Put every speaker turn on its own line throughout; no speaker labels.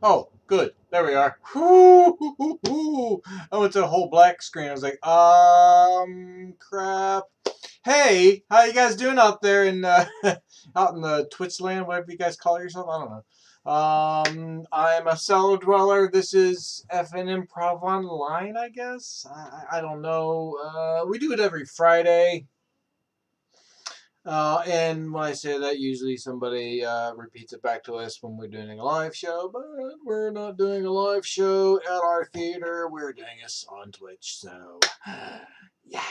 Oh, good. There we are. Whoo. I went to a whole black screen. I was like, crap. Hey, how you guys doing out there in out in the Twitch land, whatever you guys call yourself? I don't know. I'm a cellar dweller. This is Fn'Improv online, I guess. I don't know. We do it every Friday. And when I say that, usually somebody repeats it back to us when we're doing a live show, but we're not doing a live show at our theater. We're doing this on Twitch, so yeah.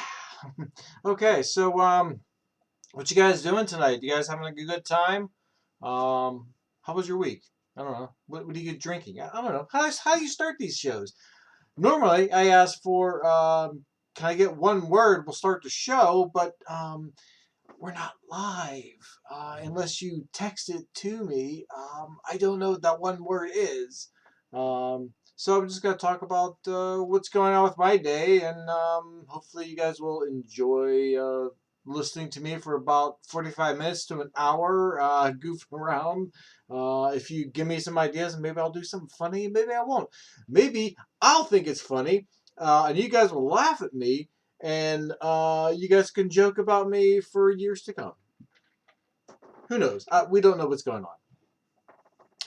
Okay, so what you guys doing tonight? You guys having a good time? How was your week? I don't know. What are you drinking? I don't know. How do you start these shows? Normally, I ask for can I get one word? We'll start the show, but we're not live unless you text it to me. I don't know what that one word is. So I'm just going to talk about what's going on with my day, and hopefully you guys will enjoy listening to me for about 45 minutes to an hour, goofing around. If you give me some ideas, maybe I'll do something funny, maybe I won't. Maybe I'll think it's funny, and you guys will laugh at me, and you guys can joke about me for years to come. Who knows? We don't know what's going on.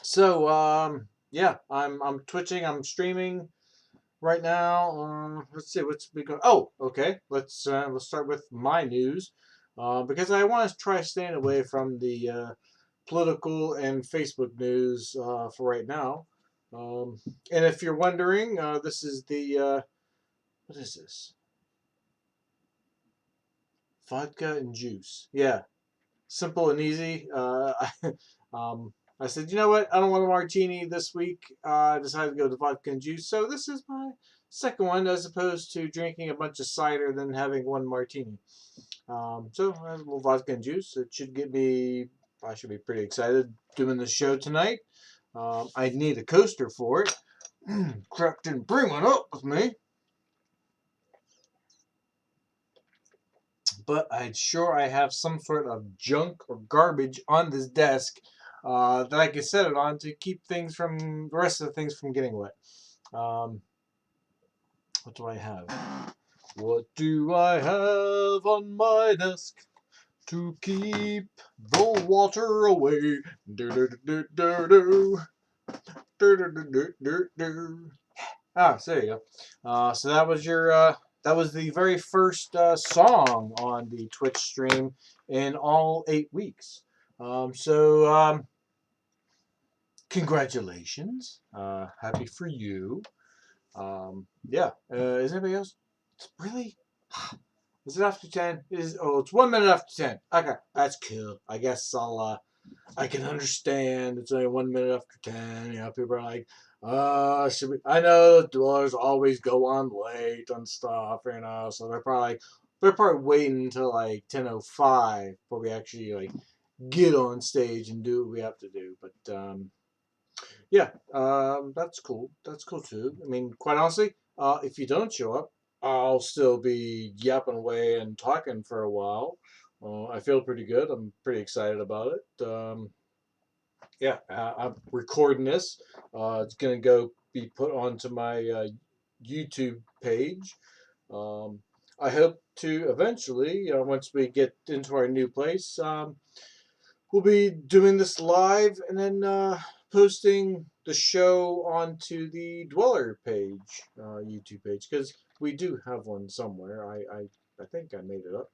So yeah, I'm twitching. I'm streaming right now. Let's see what's been going. Oh, okay. Let's start with my news, because I want to try staying away from the political and Facebook news for right now. Um, and if you're wondering, this is the what is this? Vodka and juice. Yeah, simple and easy. Um, I said, you know what? I don't want a martini this week. I decided to go to vodka and juice. So this is my second one, as opposed to drinking a bunch of cider then having one martini. So I have a little vodka and juice. It should get me. I should be pretty excited doing the show tonight. I need a coaster for it. Crap didn't bring one up with me. But I'm sure I have some sort of junk or garbage on this desk that I can set it on to keep things from the rest of the things from getting wet. Um, what do I have? What do I have on my desk to keep the water away? Do do do do do do do do do do do. Ah, so there you go. So that was the very first song on the Twitch stream in all 8 weeks. So congratulations, happy for you. Yeah. Is anybody else? It's really. Is it after 10? It's 1 minute after 10. Okay, that's cool. I guess I can understand it's only 1 minute after 10. You know, people are like, should we? I know the dwellers always go on late and stuff, you know, so they're probably waiting until like 10:05 before we actually like get on stage and do what we have to do. But yeah, that's cool. That's cool too. I mean, quite honestly, if you don't show up, I'll still be yapping away and talking for a while. I feel pretty good. I'm pretty excited about it. Yeah, I'm recording this. It's gonna go be put onto my YouTube page. Um, I hope to eventually, once we get into our new place, we'll be doing this live and then posting the show onto the Dweller page, YouTube page, because we do have one somewhere. I think I made it up.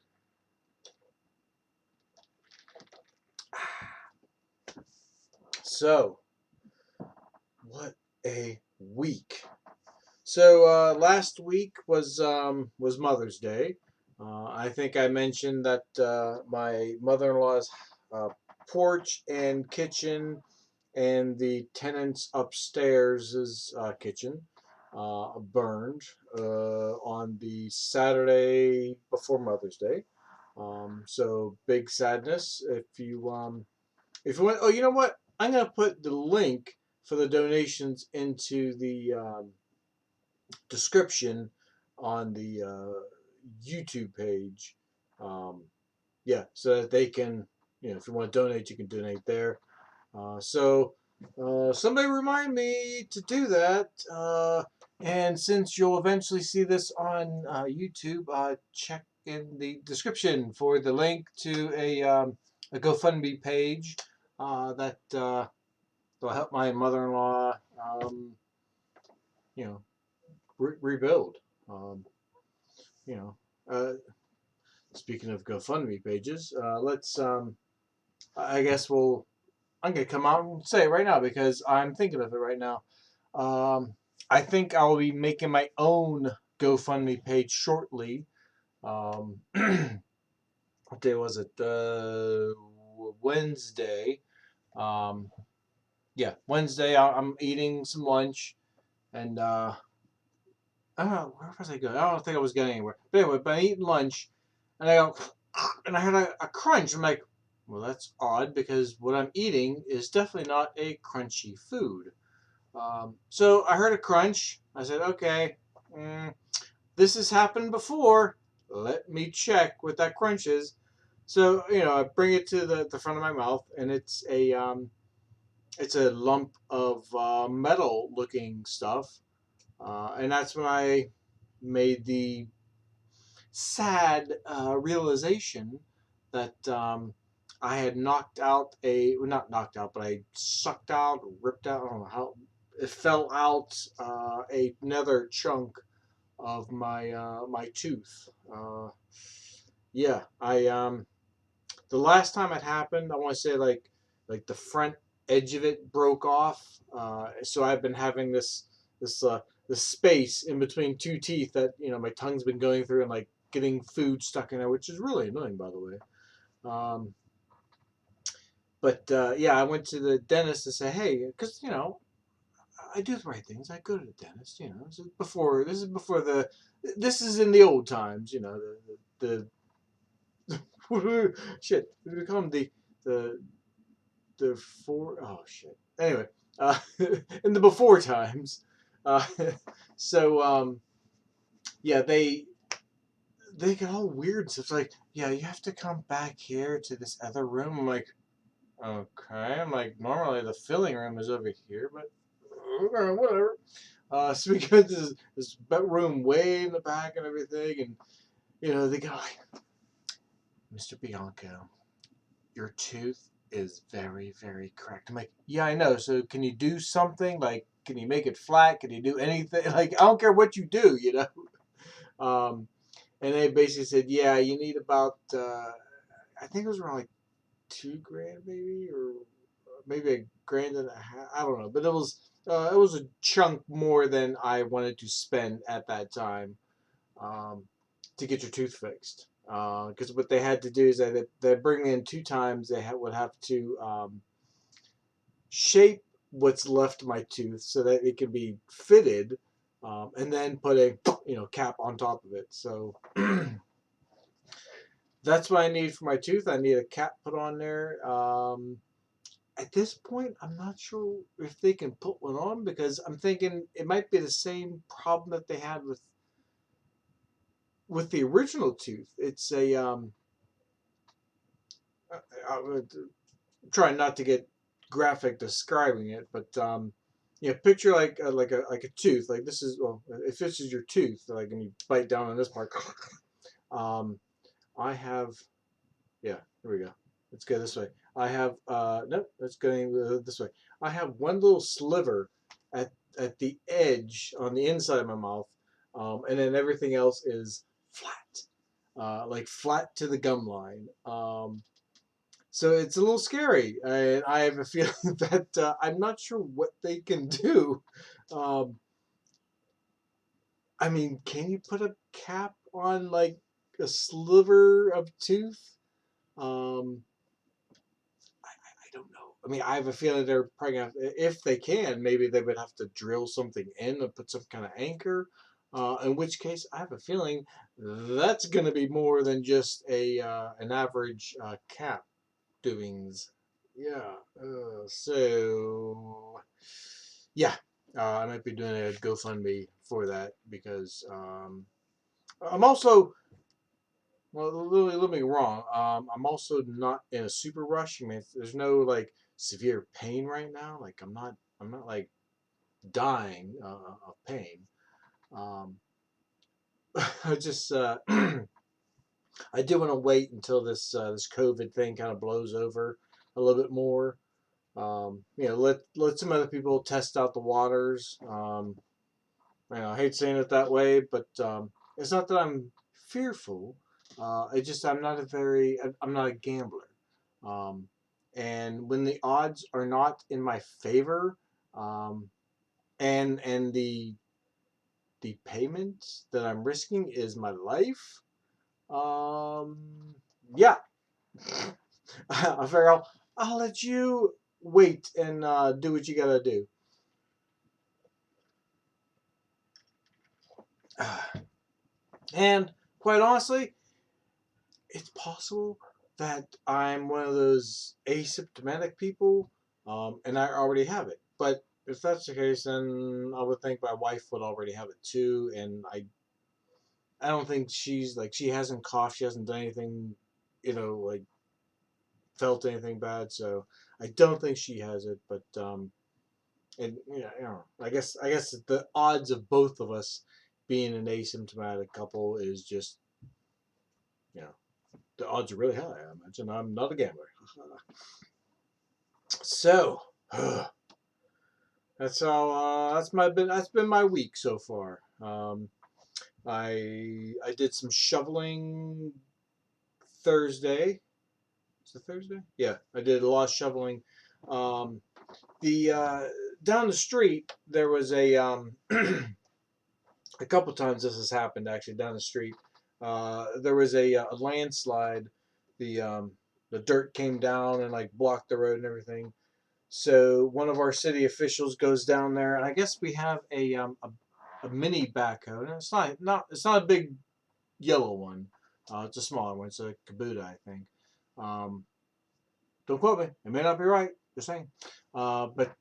So, what a week! So last week was Mother's Day. I think I mentioned that my mother-in-law's porch and kitchen and the tenants upstairs' kitchen burned on the Saturday before Mother's Day. So big sadness. If you want, oh, you know what? I'm gonna put the link for the donations into the description on the YouTube page. Um, yeah, so that they can, if you want to donate, you can donate there. So Somebody remind me to do that. And since you'll eventually see this on YouTube, check in the description for the link to a GoFundMe page that will help my mother-in-law, you know, rebuild. Um, you know, speaking of GoFundMe pages, let's. I guess I'm gonna come out and say it right now because I'm thinking of it right now. Um, I think I'll be making my own GoFundMe page shortly. What day was it? Wednesday. Um, yeah, Wednesday. I'm eating some lunch, and I don't know where was I going. I don't think I was going anywhere. But anyway, I'm eating lunch, and I go, and I heard a crunch. I'm like, well, that's odd because what I'm eating is definitely not a crunchy food. So I heard a crunch. I said, okay, this has happened before. Let me check what that crunch is. So, I bring it to the front of my mouth, and it's a lump of metal looking stuff. And that's when I made the sad realization that I had knocked out well, not knocked out, but I sucked out, ripped out, I don't know how, it fell out another chunk of my tooth. Yeah, the last time it happened, I want to say like the front edge of it broke off. So I've been having this space in between two teeth that my tongue's been going through and like getting food stuck in there, which is really annoying, by the way. Um, but yeah, I went to the dentist to say, hey, because I do the right things. I go to the dentist. This is in the old times. Shit. We call them the the four oh shit. Anyway, uh, in the before times. Uh, so yeah, they get all weird. So it's like, yeah, you have to come back here to this other room. I'm like, okay. I'm like, normally the filling room is over here, but whatever. So we go to this bedroom way in the back and everything, and they go like, Mr. Bianco, your tooth is very, very cracked. I'm like, yeah, I know. So can you do something? Like, can you make it flat? Can you do anything? Like, I don't care what you do. And they basically said, yeah, you need about, I think it was around like 2 grand maybe, or maybe a grand and a half. I don't know, but it was a chunk more than I wanted to spend at that time um, to get your tooth fixed. Because what they had to do is that they bring in 2 times. They would have to shape what's left of my tooth so that it can be fitted, and then put a cap on top of it. So that's what I need for my tooth. I need a cap put on there. At this point, I'm not sure if they can put one on because I'm thinking it might be the same problem that they had with the original tooth. It's a I'm trying not to get graphic describing it, but picture like a tooth. Like this is if this is your tooth, like and you bite down on this part. um, I have yeah. Here we go. Let's go this way. I have nope. Let's go this way. I have one little sliver at the edge on the inside of my mouth, and then everything else is flat, like flat to the gum line. So it's a little scary, and I have a feeling that I'm not sure what they can do. Um, I mean, can you put a cap on like a sliver of tooth? Um, I don't know. I mean, I have a feeling they're probably gonna if they can, maybe they would have to drill something in and put some kind of anchor. In which case, I have a feeling that's going to be more than just an average cap doings. Yeah. So, yeah, I might be doing a GoFundMe for that because I'm also well, let me wrong. I'm also not in a super rush. I mean, there's no like severe pain right now. Like I'm not like dying of pain. Um, I just I do want to wait until this COVID thing kind of blows over a little bit more. Let some other people test out the waters. I hate saying it that way, but it's not that I'm fearful. It's just I'm not a gambler. Um, and when the odds are not in my favor, um, and the payment that I'm risking is my life, um, yeah, I figure I'll let you wait and do what you gotta do. And quite honestly, it's possible that I'm one of those asymptomatic people, and I already have it. But if that's the case, then I would think my wife would already have it too, and I don't think she hasn't coughed, she hasn't done anything, like felt anything bad, so I don't think she has it. But and yeah, I guess the odds of both of us being an asymptomatic couple is just you know the odds are really high. I imagine I'm not a gambler. So that's been my week so far. I did some shoveling Thursday. Is it Thursday? Yeah, I did a lot of shoveling. Um, the Down the street there was a couple times this has happened actually down the street. There was a landslide. The dirt came down and like blocked the road and everything. So one of our city officials goes down there, and I guess we have a mini backhoe. And it's not a big yellow one. It's a smaller one. It's a Kubota, I think. Um, don't quote me. It may not be right. Just saying. But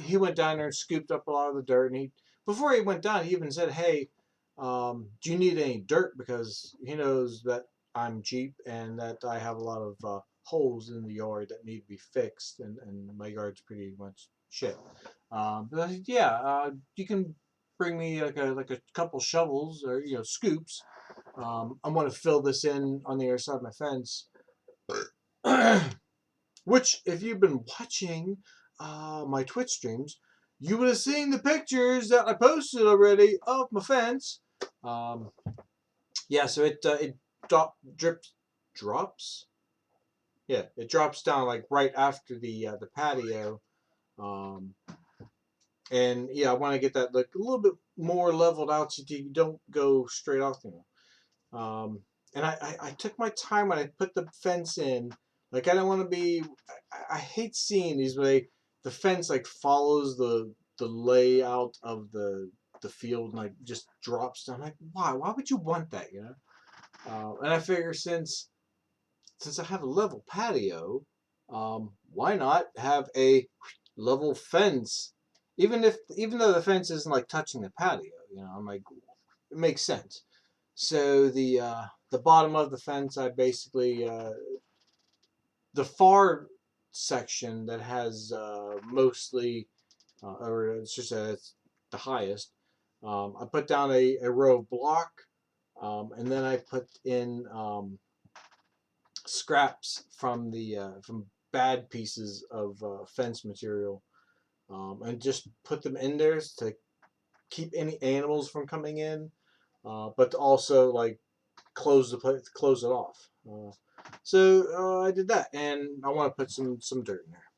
he went down there and scooped up a lot of the dirt. And before he went down, he even said, "Hey, do you need any dirt?" Because he knows that I'm cheap and that I have a lot of holes in the yard that need to be fixed, and my yard's pretty much shit. But I said, "Yeah, you can bring me like a couple shovels or scoops. I want to fill this in on the other side of my fence." Which, if you've been watching my Twitch streams, you would have seen the pictures that I posted already of my fence. Um, yeah, so it drops. Yeah, it drops down like right after the patio. Um, and yeah, I want to get that like a little bit more leveled out so you don't go straight off the. Um, and I took my time when I put the fence in. Like I don't want to be. I hate seeing these where the fence like follows the layout of the field and like just drops down. Like why? Why would you want that? And I figure since I have a level patio, why not have a level fence? Even though the fence isn't like touching the patio, I'm like it makes sense. So the bottom of the fence, I basically the far section that has mostly, or it's just it's the highest. I put down a row of block, and then I put in scraps from bad pieces of fence material, and just put them in there to keep any animals from coming in, but to also like close it off. So I did that, and I want to put some dirt in there.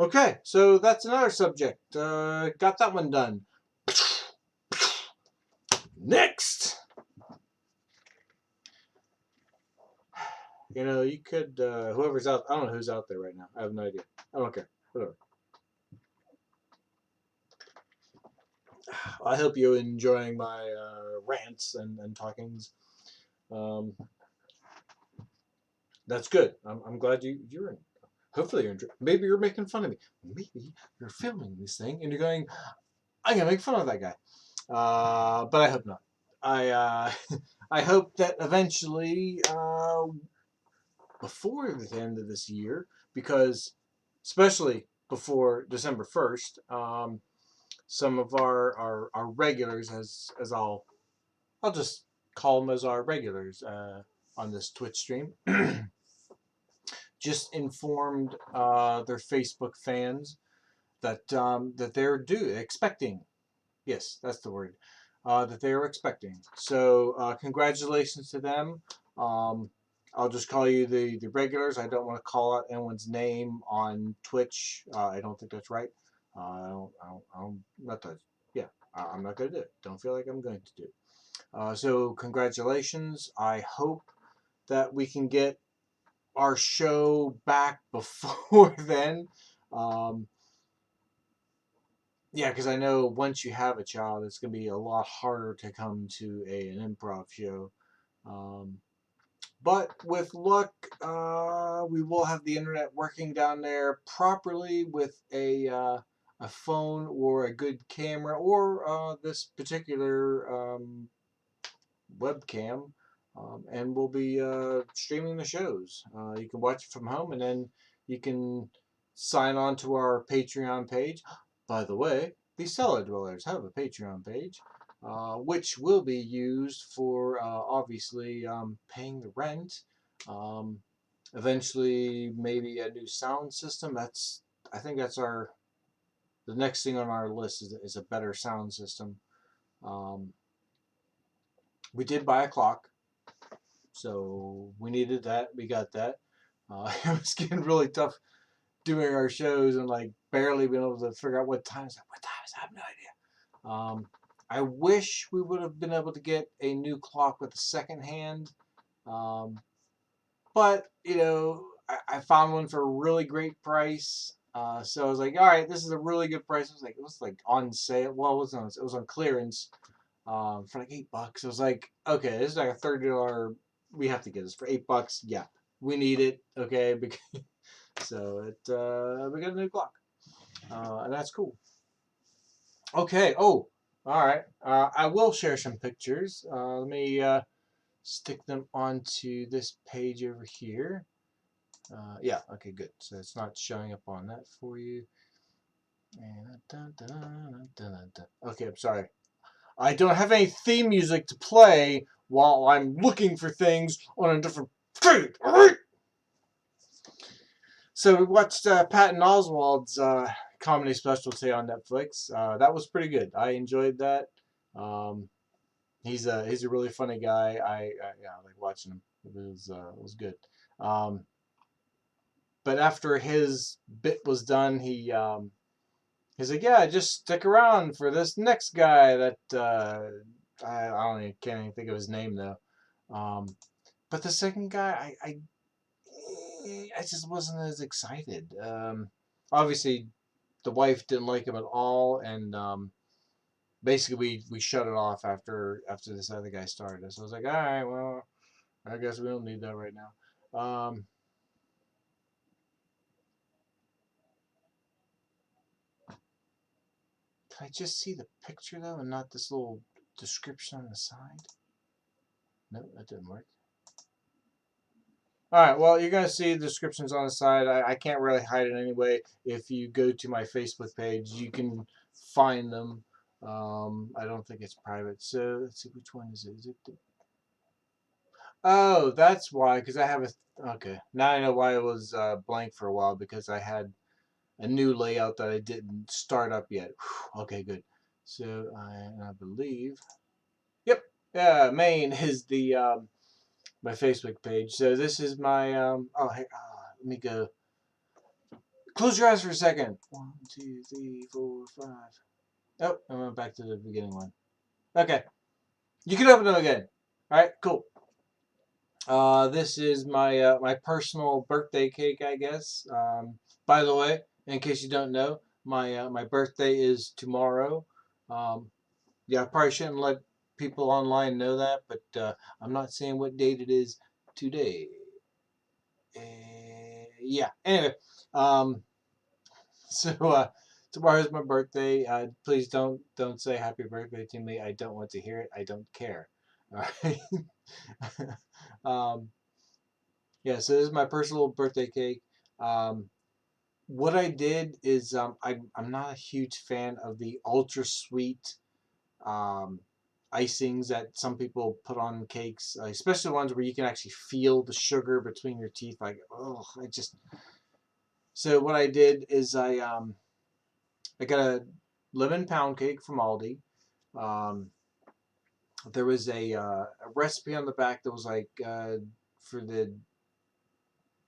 Okay, so that's another subject. Got that one done. Next, you could whoever's out. I don't know who's out there right now. I have no idea. I don't care. Whatever. I hope you're enjoying my rants and talkings. Um, that's good. I'm glad you're in. Hopefully you're enjoying. Maybe you're making fun of me. Maybe you're filming this thing and you're going, I'm gonna make fun of that guy. But I hope not. I I hope that eventually, before the end of this year, because especially before December 1st, some of our regulars, as I'll just call them as our regulars on this Twitch stream, just informed their Facebook fans that they're expecting. Yes, that's the word. That they are expecting. So congratulations to them. Um, I'll just call you the regulars. I don't want to call out anyone's name on Twitch. I don't think that's right. I'm not that. Yeah, I'm not going to do it. Don't feel like I'm going to do it. So congratulations. I hope that we can get our show back before then. Um, yeah, because I know once you have a child, it's going to be a lot harder to come to an improv show. Um, but with luck, we will have the internet working down there properly with a phone or a good camera or this particular webcam, and we'll be streaming the shows. You can watch it from home, and then you can sign on to our Patreon page. By the way, the Cellar Dwellers have a Patreon page, which will be used for obviously paying the rent. Um, Eventually, maybe a new sound system. I think that's the next thing on our list is a better sound system. Um, we did buy a clock. So we needed that. We got that. It was getting really tough doing our shows and like barely being able to figure out what time. What time is it? I have no idea. I wish we would have been able to get a new clock with a second hand. Um, but, I found one for a really great price. So I was like, all right, this is a really good price. It was like on sale. Well, it was on clearance for like $8. It was like, okay, this is like a $30. We have to get this for $8. Yeah, we need it. Okay, so we got a new clock, and that's cool. Okay. Oh, all right. I will share some pictures. Let me stick them onto this page over here. Yeah. Okay. Good. So it's not showing up on that for you. Okay. I'm sorry. I don't have any theme music to play while I'm looking for things on a different feed. Alright? So we watched Patton Oswalt's comedy specialty on Netflix. That was pretty good. I enjoyed that. Um, he's a really funny guy. Yeah, I like watching him. It was good. Um, but after his bit was done, he's like, yeah, just stick around for this next guy that I don't even, can't even think of his name though. But the second guy, I just wasn't as excited. Obviously, the wife didn't like him at all, and basically we shut it off after this other guy started. So I was like, all right, well, I guess we don't need that right now. Can I just see the picture though, and not this little description on the side? No, that didn't work. All right, well, you're going to see the descriptions on the side. I can't really hide it anyway. If you go to my Facebook page, you can find them. I don't think it's private. So let's see, which one is it? Is it Oh, that's why, because I have okay, now I know why it was blank for a while, because I had a new layout that I didn't start up yet. Whew, okay, good. So I believe, yep, yeah, main is the my Facebook page. So this is my oh, hey, let me go. Close your eyes for a second. 1, 2, 3, 4, 5. Oh, I went back to the beginning one. Okay, you can open them again. All right, cool. This is my personal birthday cake, I guess. By the way, in case you don't know, my birthday is tomorrow. Um, yeah, I probably shouldn't let people online know that, but I'm not saying what date it is today. Yeah. Anyway, um, so tomorrow's my birthday. Please don't say happy birthday to me. I don't want to hear it. I don't care. All right. um, yeah, so this is my personal birthday cake. Um, what I did is I'm not a huge fan of the ultra sweet um, icings that some people put on cakes, especially ones where you can actually feel the sugar between your teeth. Like, oh, I just. So what I did is I got a lemon pound cake from Aldi. Um, there was a recipe on the back that was like for the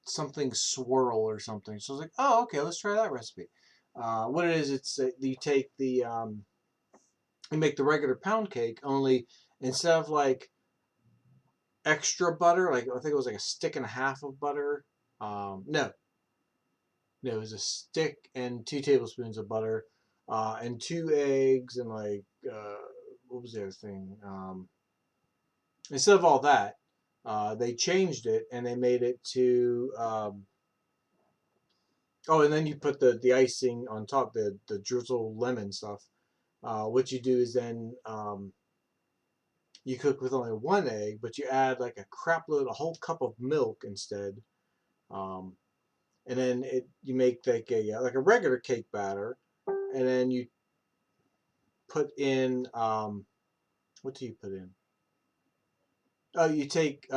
something swirl or something. So I was like, oh, okay, let's try that recipe. What it is, it's you take the you make the regular pound cake, only instead of like extra butter, like I think it was like a stick and a half of butter. No, no, it was a stick and 2 tablespoons of butter, and 2 eggs and like what was the other thing? Instead of all that, they changed it and they made it to oh, and then you put the icing on top, the drizzle lemon stuff. What you do is then you cook with only 1 egg, but you add like a crap load, a whole cup of milk instead. Um, and then you make like a regular cake batter, and then you put in what do you put in? Oh, you take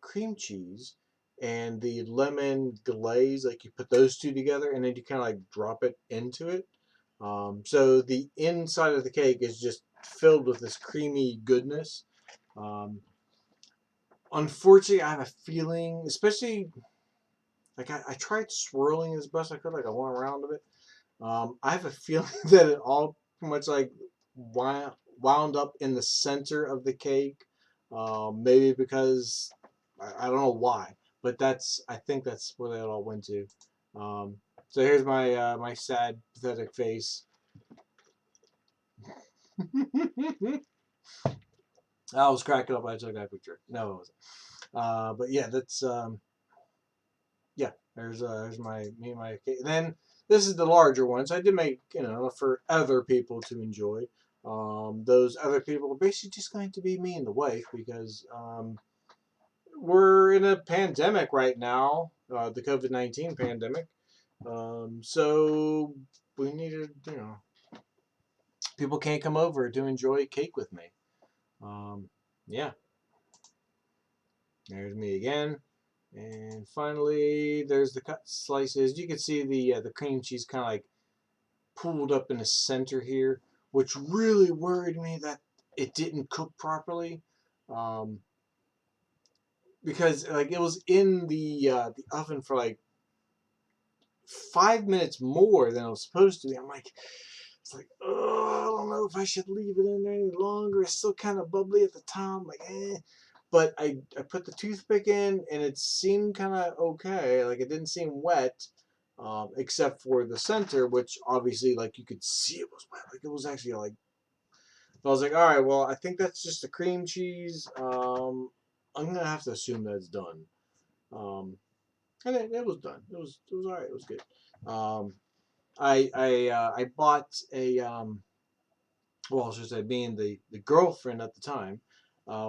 cream cheese and the lemon glaze, like you put those two together, and then you kind of like drop it into it. So the inside of the cake is just filled with this creamy goodness. Um, Unfortunately, I have a feeling, especially like I tried swirling as best I could, like I went around of it. I have a feeling that it all pretty much like wound up in the center of the cake. Maybe because I don't know why, but I think that's where it all went to. Um, so here's my my sad, pathetic face. I was cracking up when I took that picture. No, it wasn't. But yeah, that's yeah. There's my me and my cake. Then this is the larger ones. I did make for other people to enjoy. Those other people are basically just going to be me and the wife because we're in a pandemic right now, the COVID-19 pandemic. So we needed, people can't come over to enjoy cake with me. Yeah, there's me again. And finally, there's the cut slices. You can see the cream cheese kind of like pooled up in the center here, which really worried me that it didn't cook properly. Um, because like it was in the oven for like 5 minutes more than it was supposed to be. I'm like, it's like, oh, I don't know if I should leave it in there any longer. It's still kind of bubbly at the top. I'm like, eh. But I put the toothpick in and it seemed kind of okay. Like it didn't seem wet, except for the center, which obviously like you could see it was wet. Like it was actually like. I was like, all right, well, I think that's just the cream cheese. I'm gonna have to assume that's done. Um, and it was done. It was all right. It was good. Um, I bought a well, I should say, being the girlfriend at the time,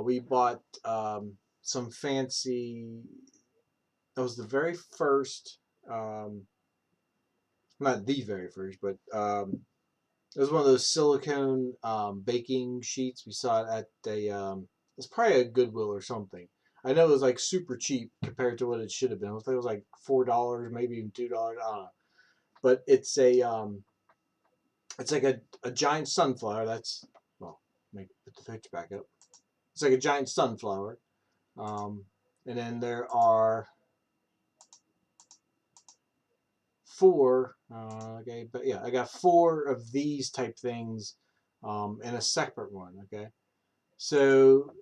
we bought some fancy. That was the very first, um, not the very first, but it was one of those silicone baking sheets. We saw it at it's probably a Goodwill or something. I know it was like super cheap compared to what it should have been. I think it was like $4, maybe even $2. I don't know. But it's like a giant sunflower. That's well, let me put the picture back up. It's like a giant sunflower, um, and then there are four. Okay, but yeah, I got four of these type things, and a separate one. Okay, so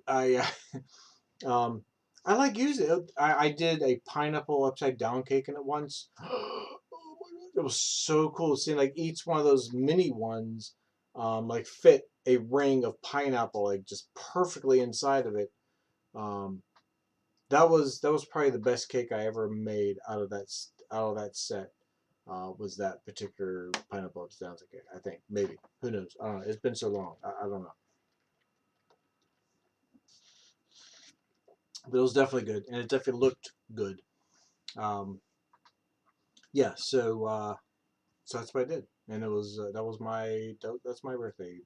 um, I like using it. I did a pineapple upside down cake in it once. Oh my god, it was so cool seeing like each one of those mini ones, like fit a ring of pineapple like just perfectly inside of it. Um, that was probably the best cake I ever made out of that set. Was that particular pineapple upside down cake? I think maybe who knows? I don't know. It's been so long. I don't know. but it was definitely good, and it definitely looked good. Um, yeah, so that's what I did, and it was that's my birthday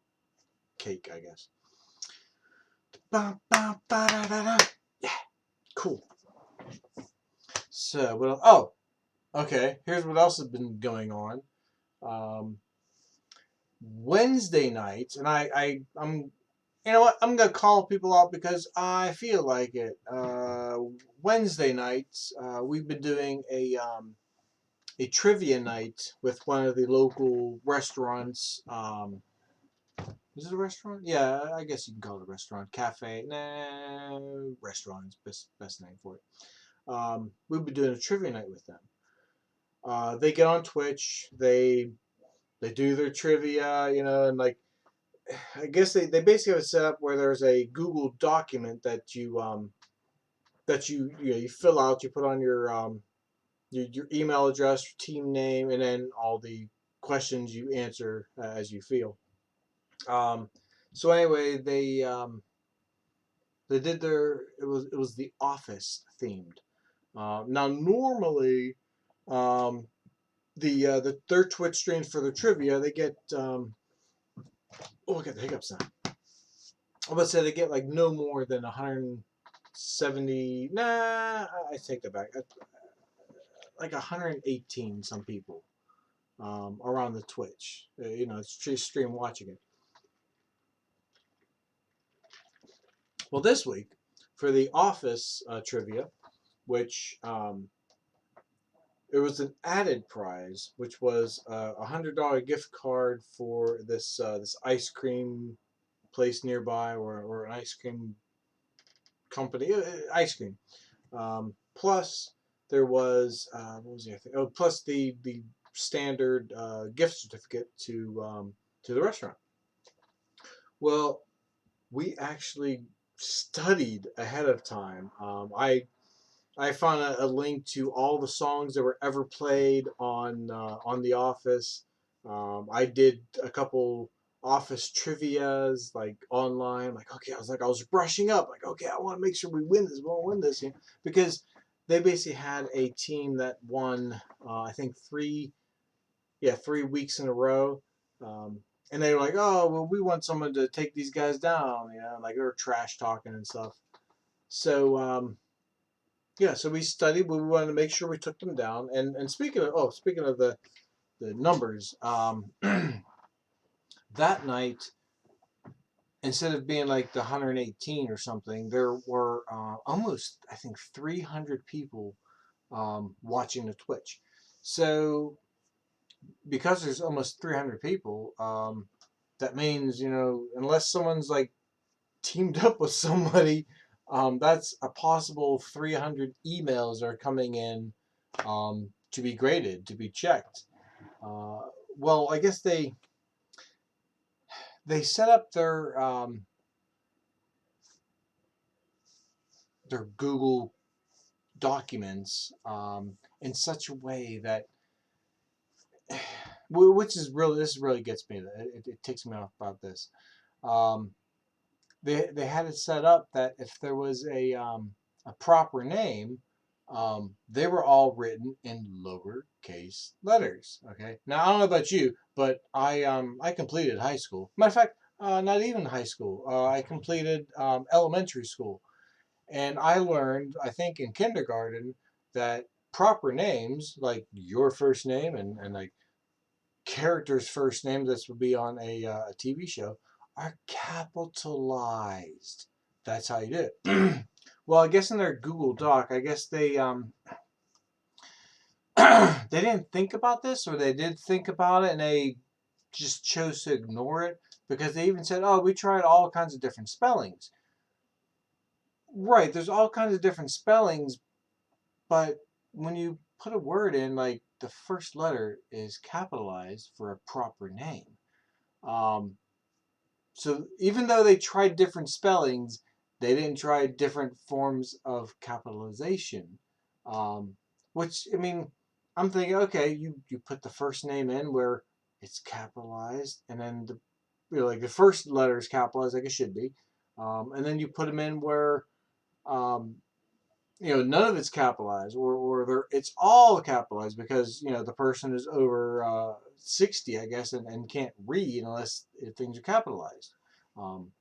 cake, I guess. Ba, ba, ba, da, da, da. Yeah, cool. So what else? Oh, okay. Here's what else has been going on. Um, Wednesday nights, and I'm you know what? I'm gonna call people out because I feel like it. Wednesday nights, we've been doing a trivia night with one of the local restaurants. Is it a restaurant? Yeah, I guess you can call it a restaurant. Cafe. Nah, restaurant's best name for it. We've been doing a trivia night with them. They get on Twitch. They do their trivia, and like I guess they basically have it set up where there's a Google document that you fill out. You put on your email address, team name, and then all the questions you answer as you feel. Um, so anyway, they did it was the Office themed. Now normally, um, their Twitch streams for the trivia they get I got the hiccups now. I would say they get like no more than 170. Nah, I take that back. Like 118 some people around the Twitch. It's stream watching it. Well, this week for the Office trivia, which it was an added prize, which was a $100 gift card for this ice cream place nearby, or an ice cream company, ice cream. Plus, there was what was the other thing? Oh, plus the standard gift certificate to the restaurant. Well, we actually studied ahead of time. I found a link to all the songs that were ever played on The Office. I did a couple Office trivia's like online. Like, okay, I was brushing up. Like, okay, I want to make sure we win this. We want to win this, because they basically had a team that won. I think 3 weeks in a row. Um, and they were like, oh, well, we want someone to take these guys down. Like they were trash talking and stuff. So yeah, so we studied. We wanted to make sure we took them down. And speaking of the numbers, that night, instead of being like the 118 or something, there were almost, I think, 300 people watching the Twitch. So because there's almost 300 people, that means, unless someone's like teamed up with somebody, that's a possible 300 emails are coming in to be graded, to be checked. Uh, well, I guess they set up their Google documents in such a way that, which is really this really gets me. It ticks me off about this. Um, they had it set up that if there was a proper name, they were all written in lowercase letters. Okay. Now I don't know about you, but I completed high school. Matter of fact, not even high school. I completed elementary school, and I learned, I think, in kindergarten that proper names like your first name and like character's first name, this would be on a TV show, are capitalized. That's how you do it. Well, I guess in their Google Doc, I guess they didn't think about this, or they did think about it and they just chose to ignore it, because they even said, "Oh, we tried all kinds of different spellings." Right, there's all kinds of different spellings, but when you put a word in, like the first letter is capitalized for a proper name. Um, So even though they tried different spellings, they didn't try different forms of capitalization. Um, which, I mean, I'm thinking, okay, you put the first name in where it's capitalized, and then like the first letter is capitalized like it should be, and then you put them in where none of it's capitalized, or it's all capitalized because the person is over 60, I guess, and can't read unless things are capitalized. Um,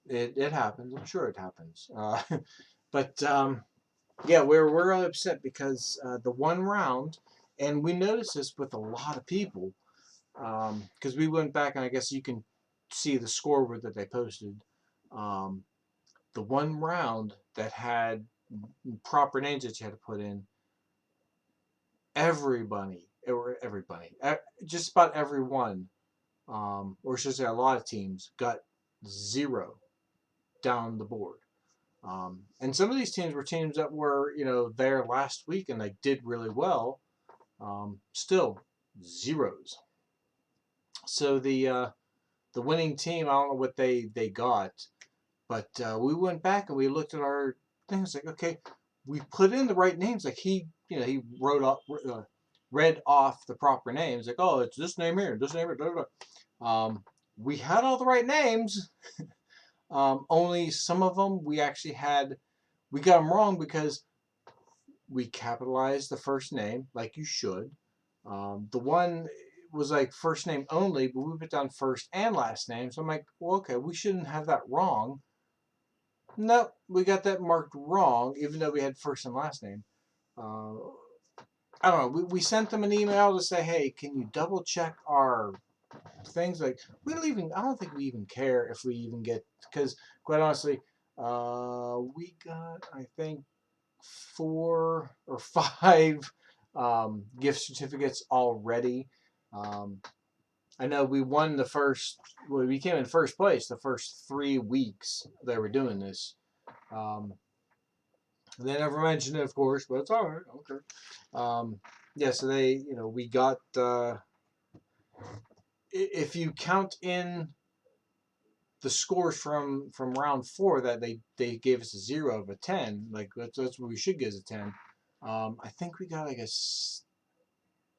it happens. I'm sure it happens. But yeah, we're really upset because the one round, and we noticed this with a lot of people, because we went back and I guess you can see the scoreboard that they posted. Um, the one round that had proper names that you had to put in, everybody, just about everyone, or should I say a lot of teams got zero down the board. And some of these teams were teams that were, there last week and they did really well. Still zeros. So the winning team, I don't know what they got, but we went back and we looked at our things like, okay, we put in the right names. Like he wrote off, read off the proper names. Like, oh, it's this name here, this name here, blah, blah, blah. We had all the right names. Only some of them we got them wrong because we capitalized the first name like you should. The one was like first name only, but we put down first and last name. So I'm like, well, okay, we shouldn't have that wrong. No, we got that marked wrong, even though we had first and last name. Uh, I don't know. We sent them an email to say, hey, can you double check our things? Like, we don't even, I don't think we even care if we even get, because quite honestly, we got, I think, 4 or 5 gift certificates already. I know we won we came in first place the first 3 weeks they were doing this. They never mentioned it, of course, but it's all right. Okay. Yeah, so we got, if you count in the scores from round 4 that they gave us a 0 of a 10, like that's what we should get as a 10. I think we got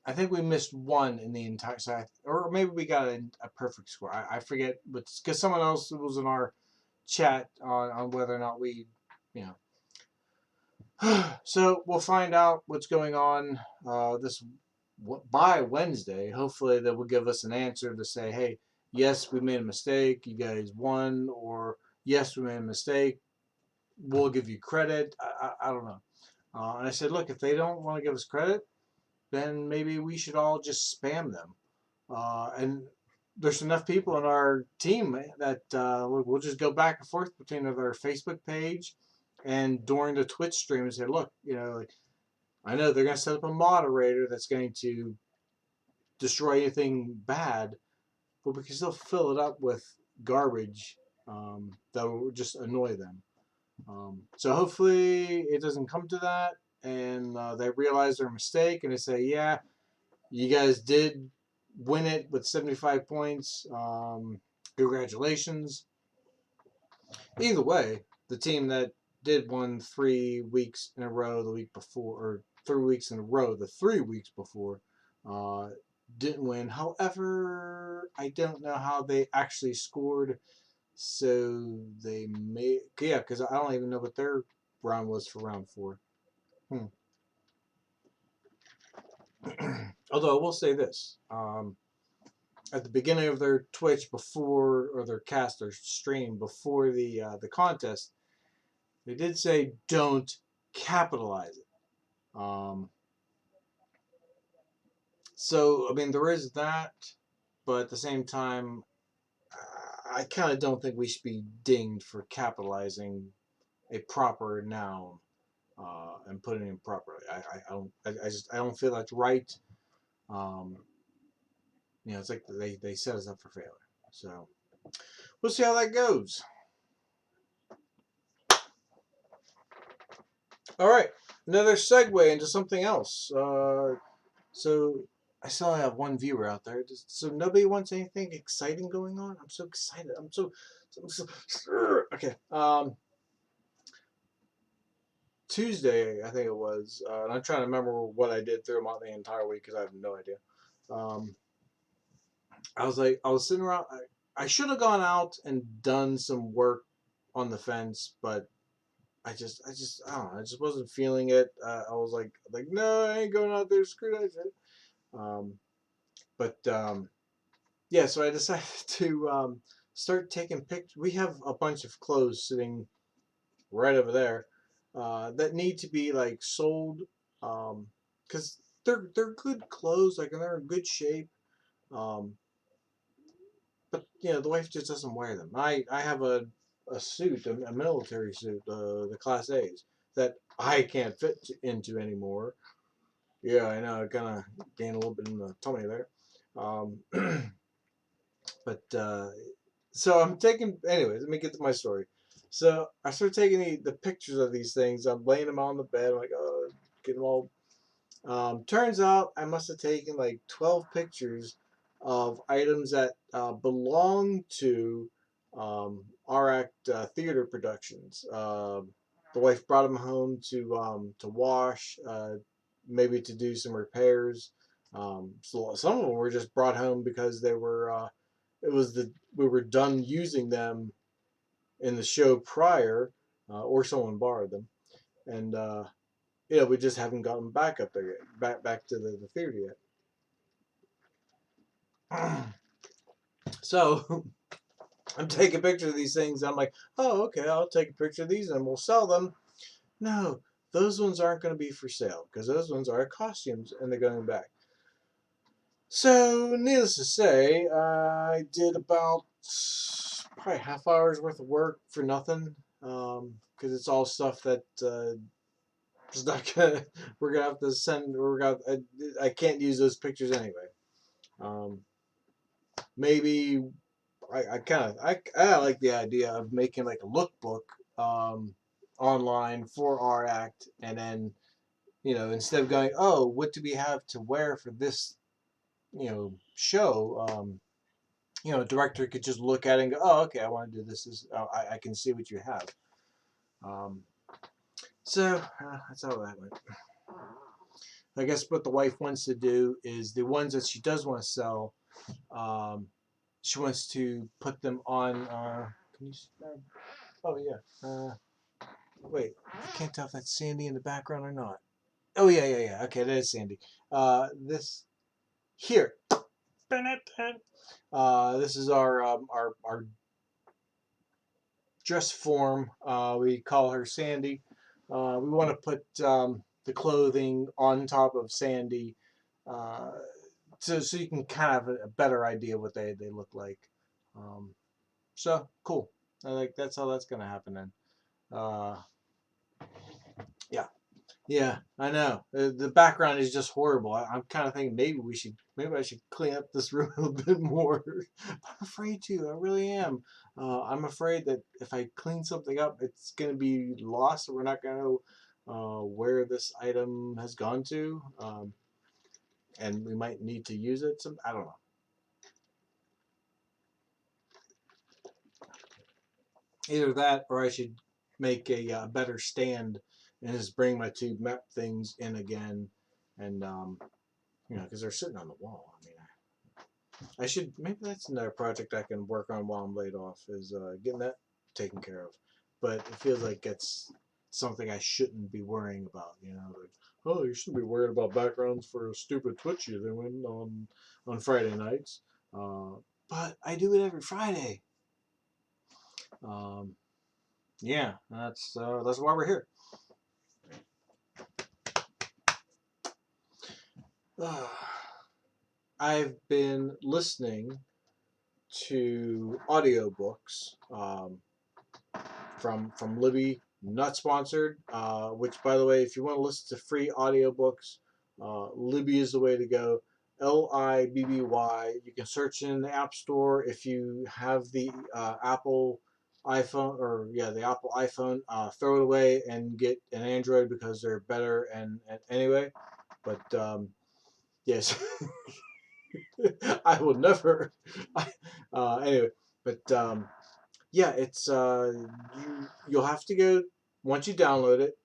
I think we missed one in the entire side, or maybe we got a perfect score. I forget, but because someone else was in our chat on whether or not we, you know. So we'll find out what's going on this by Wednesday. Hopefully, they will give us an answer to say, hey, yes, we made a mistake. You guys won, or yes, we made a mistake. We'll give you credit. I don't know. And I said, look, if they don't want to give us credit, then maybe we should all just spam them. And there's enough people in our team that we'll just go back and forth between their Facebook page and during the Twitch stream and say, look, like, I know they're going to set up a moderator that's going to destroy anything bad, but we can still fill it up with garbage that will just annoy them. So hopefully it doesn't come to that, and they realize their mistake and they say, yeah, you guys did win it with 75 points. Congratulations. Either way, the team that did won 3 weeks in a row the week before, or 3 weeks in a row the 3 weeks before, uh, didn't win. However, I don't know how they actually scored. So they may, yeah, because I don't even know what their round was for round 4. Although I will say this, at the beginning of their Twitch before, or their cast or stream before the contest, they did say don't capitalize it. So I mean there is that, but at the same time, I kind of don't think we should be dinged for capitalizing a proper noun and putting it properly. I don't feel that's right. Um, it's like they set us up for failure. So we'll see how that goes. All right, another segue into something else. So I still have one viewer out there. So nobody wants anything exciting going on. I'm so excited. I'm so okay. Tuesday, I think it was, and I'm trying to remember what I did throughout the entire week because I have no idea. I was sitting around. I should have gone out and done some work on the fence, but I don't know. I just wasn't feeling it. I was like, no, I ain't going out there. Screw that shit. Um, but yeah, so I decided to start taking pictures. We have a bunch of clothes sitting right over there that need to be like sold because they're good clothes, like, and they're in good shape. Um, but the wife just doesn't wear them. I have a suit, a military suit, the Class A's that I can't fit into anymore. Yeah, I know. I kind of gained a little bit in the tummy there. Um, but so I'm taking. Anyways, let me get to my story. So I started taking the pictures of these things. I'm laying them on the bed. I'm like, oh, get them all. Turns out I must have taken like 12 pictures of items that belong to our act theater productions. The wife brought them home to wash, maybe to do some repairs. So some of them were just brought home because they were. It was we were done using them in the show prior, or someone borrowed them, and we just haven't gotten back up there yet, back to the theater yet. So I'm taking pictures of these things. I'm like, oh, okay, I'll take a picture of these and we'll sell them. No, those ones aren't going to be for sale because those ones are costumes and they're going back. So, needless to say, I did about probably half hour's worth of work for nothing because it's all stuff that it's not gonna. We're gonna have to send. We're gonna. I can't use those pictures anyway. Um, maybe I like the idea of making like a lookbook um, online for our act, and then instead of going, oh, what do we have to wear for this show? A director could just look at it and go, oh, okay, I want to do this. I can see what you have. Um, so that's how that went. I guess what the wife wants to do is the ones that she does want to sell. Um, she wants to put them on. Can you? Oh yeah. Wait, I can't tell if that's Sandy in the background or not. Oh yeah. Okay, that is Sandy. This here. This is our dress form. We call her Sandy. We want to put the clothing on top of Sandy, uh, so you can kind of have a better idea what they look like. Um, so cool. That's how that's gonna happen then. Uh, yeah. Yeah, I know. The background is just horrible. I'm kind of thinking maybe I should clean up this room a little bit more. I'm afraid to. I really am. I'm afraid that if I clean something up, it's going to be lost. We're not going to know where this item has gone to, and we might need to use it. I don't know. Either that, or I should make a better stand and just bring my two map things in again, and because they're sitting on the wall. I mean, I should maybe that's another project I can work on while I'm laid off is getting that taken care of. But it feels like it's something I shouldn't be worrying about. Like, oh, you shouldn't be worried about backgrounds for a stupid Twitch you're doing on Friday nights. Uh, but I do it every Friday. Um, yeah, that's why we're here. I've been listening to audiobooks from Libby, not sponsored. Which, by the way, if you want to listen to free audiobooks, Libby is the way to go. Libby. You can search in the App Store if you have the Apple iPhone or the Apple iPhone. Throw it away and get an Android because they're better. And anyway, but yes, I will never. Anyway, but yeah, it's you'll have to go once you download it.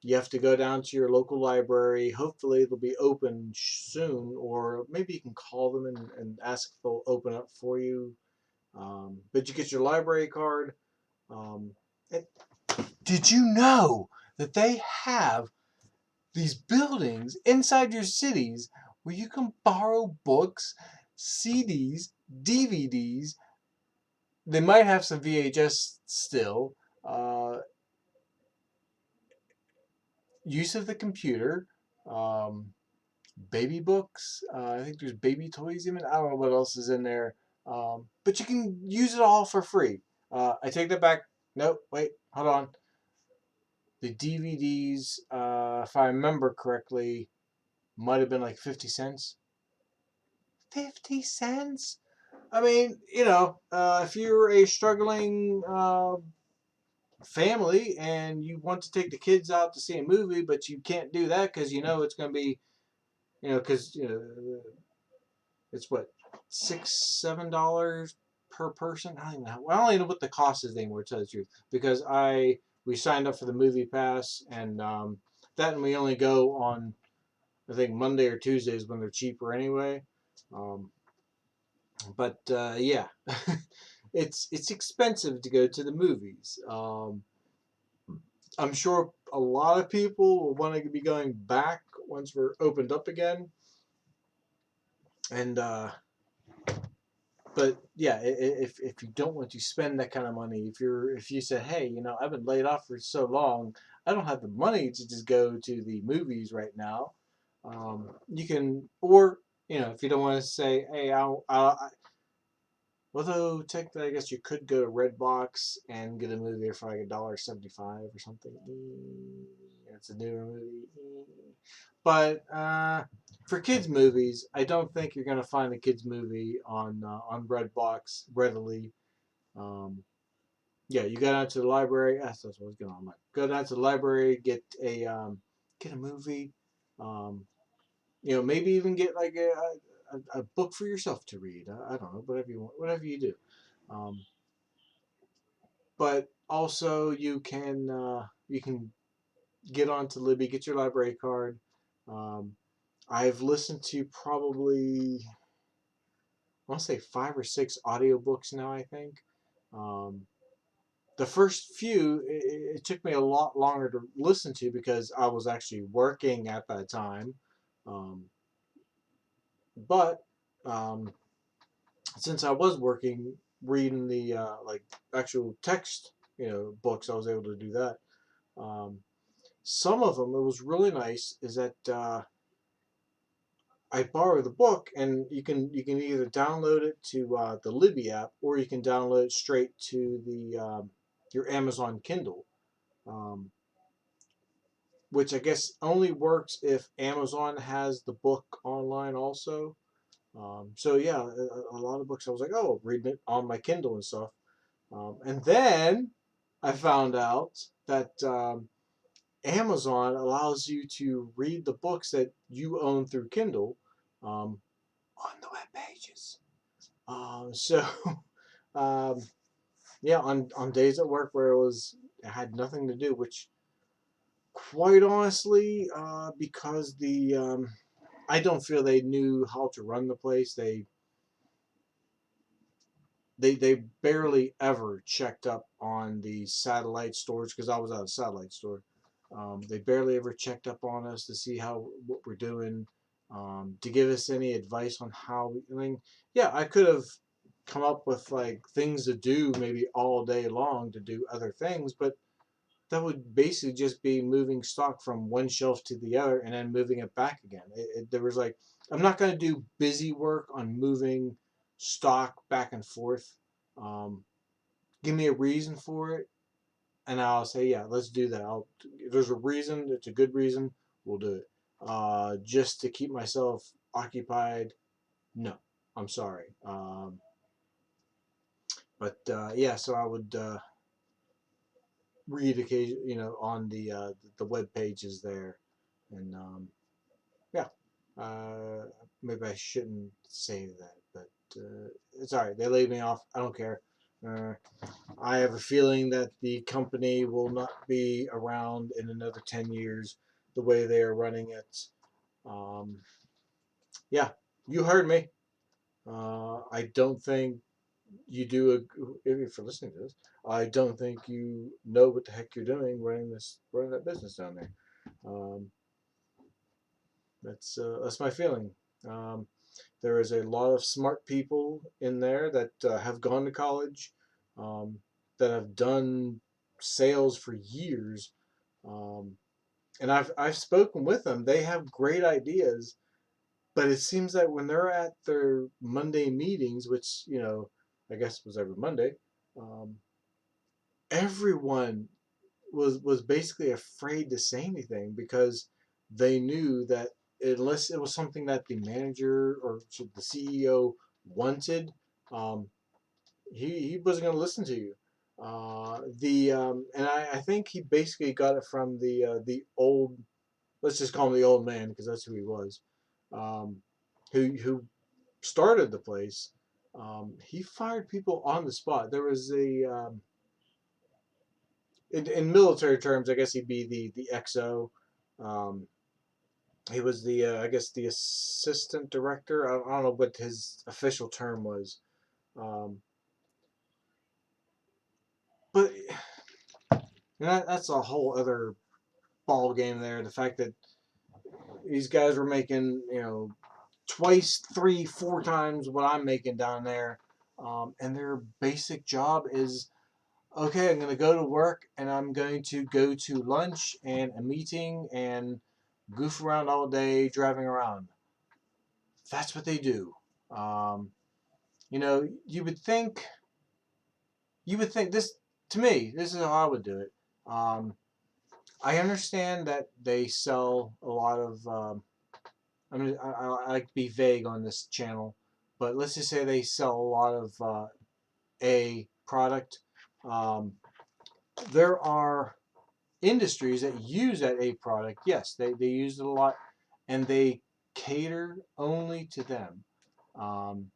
You have to go down to your local library. Hopefully, they'll be open soon, or maybe you can call them and ask if they'll open up for you. But you get your library card. Um, and Did you know that they have these buildings inside your cities where you can borrow books, CDs, DVDs? They might have some VHS still. Uh, Use of the computer. Um, Baby books. I think there's baby toys even. I don't know what else is in there. But you can use it all for free. I take that back. Nope, wait, hold on. The DVDs, if I remember correctly, might have been like 50 cents. 50 cents? I mean, if you're a struggling family and you want to take the kids out to see a movie, but you can't do that because it's going to be, because it's what, $6, $7 per person. I don't even know. I don't even know what the cost is anymore, to tell the truth, because we signed up for the movie pass, and that, and we only go on, I think, Monday or Tuesdays when they're cheaper anyway. Um, but yeah, it's expensive to go to the movies. I'm sure a lot of people will want to be going back once we're opened up again, and but yeah, if you don't want to spend that kind of money, if you said, hey, I've been laid off for so long, I don't have the money to just go to the movies right now. You can, or if you don't want to say, hey, although technically, I guess you could go to Redbox and get a movie for like $1.75 or something. It's a newer movie. But for kids movies, I don't think you're gonna find a kids movie on Redbox readily. Um, yeah, you go down to the library. That's what was going on. Go down to the library, get a movie. Um, maybe even get like a book for yourself to read. I don't know, whatever you want, whatever you do. Um, but also you can get onto Libby, get your library card. Um, I've listened to probably, I want to say, 5 or 6 audiobooks now, I think. Um, the first few, it took me a lot longer to listen to because I was actually working at that time. Um, but um, since I was working, reading the like actual text, books, I was able to do that. Um, some of them, it was really nice, is that I borrow the book, and you can either download it to the Libby app, or you can download it straight to the your Amazon Kindle, um, which I guess only works if Amazon has the book online also. So yeah, a lot of books I was like, oh, reading it on my Kindle and stuff, and then I found out that Amazon allows you to read the books that you own through Kindle um, on the web pages. So, um, yeah, on days at work where it had nothing to do, which quite honestly, because I don't feel they knew how to run the place. They barely ever checked up on the satellite stores because I was at a satellite store. They barely ever checked up on us to see what we're doing, to give us any advice on how. I mean, yeah, I could have come up with like things to do maybe all day long to do other things, but that would basically just be moving stock from one shelf to the other and then moving it back again. There was like, I'm not going to do busy work on moving stock back and forth. Um, Give me a reason for it, and I'll say, yeah, let's do that. If there's a reason, it's a good reason, we'll do it. Just to keep myself occupied, no, I'm sorry. But yeah, so I would read occasion, on the web pages there, and yeah, uh, maybe I shouldn't say that, but it's all right. They laid me off. I don't care. Uh, I have a feeling that the company will not be around in another 10 years the way they are running it. Um, yeah, you heard me. I don't think you do if you're listening to this, I don't think you know what the heck you're doing running that business down there. Um, that's my feeling. Um, there is a lot of smart people in there that have gone to college, um, that have done sales for years, um, and I've spoken with them. They have great ideas, but it seems that when they're at their Monday meetings, which I guess was every Monday, um, everyone was basically afraid to say anything because they knew that unless it was something that the manager or the CEO wanted, um, he wasn't going to listen to you. The and I think he basically got it from the old, let's just call him the old man because that's who he was, um, who started the place. He fired people on the spot. There was in military terms, I guess he'd be the XO. Um, he was the I guess the assistant director. I don't know what his official term was, um, but that's a whole other ball game there. The fact that these guys were making twice, three, four times what I'm making down there, and their basic job is okay, I'm going to go to work and I'm going to go to lunch and a meeting and goof around all day driving around. That's what they do. Um, you would think, this, to me, this is how I would do it. Um, I understand that they sell a lot of, I like to be vague on this channel, but let's just say they sell a lot of a product. Um, there are industries that use that A product, yes, they use it a lot, and they cater only to them. Um,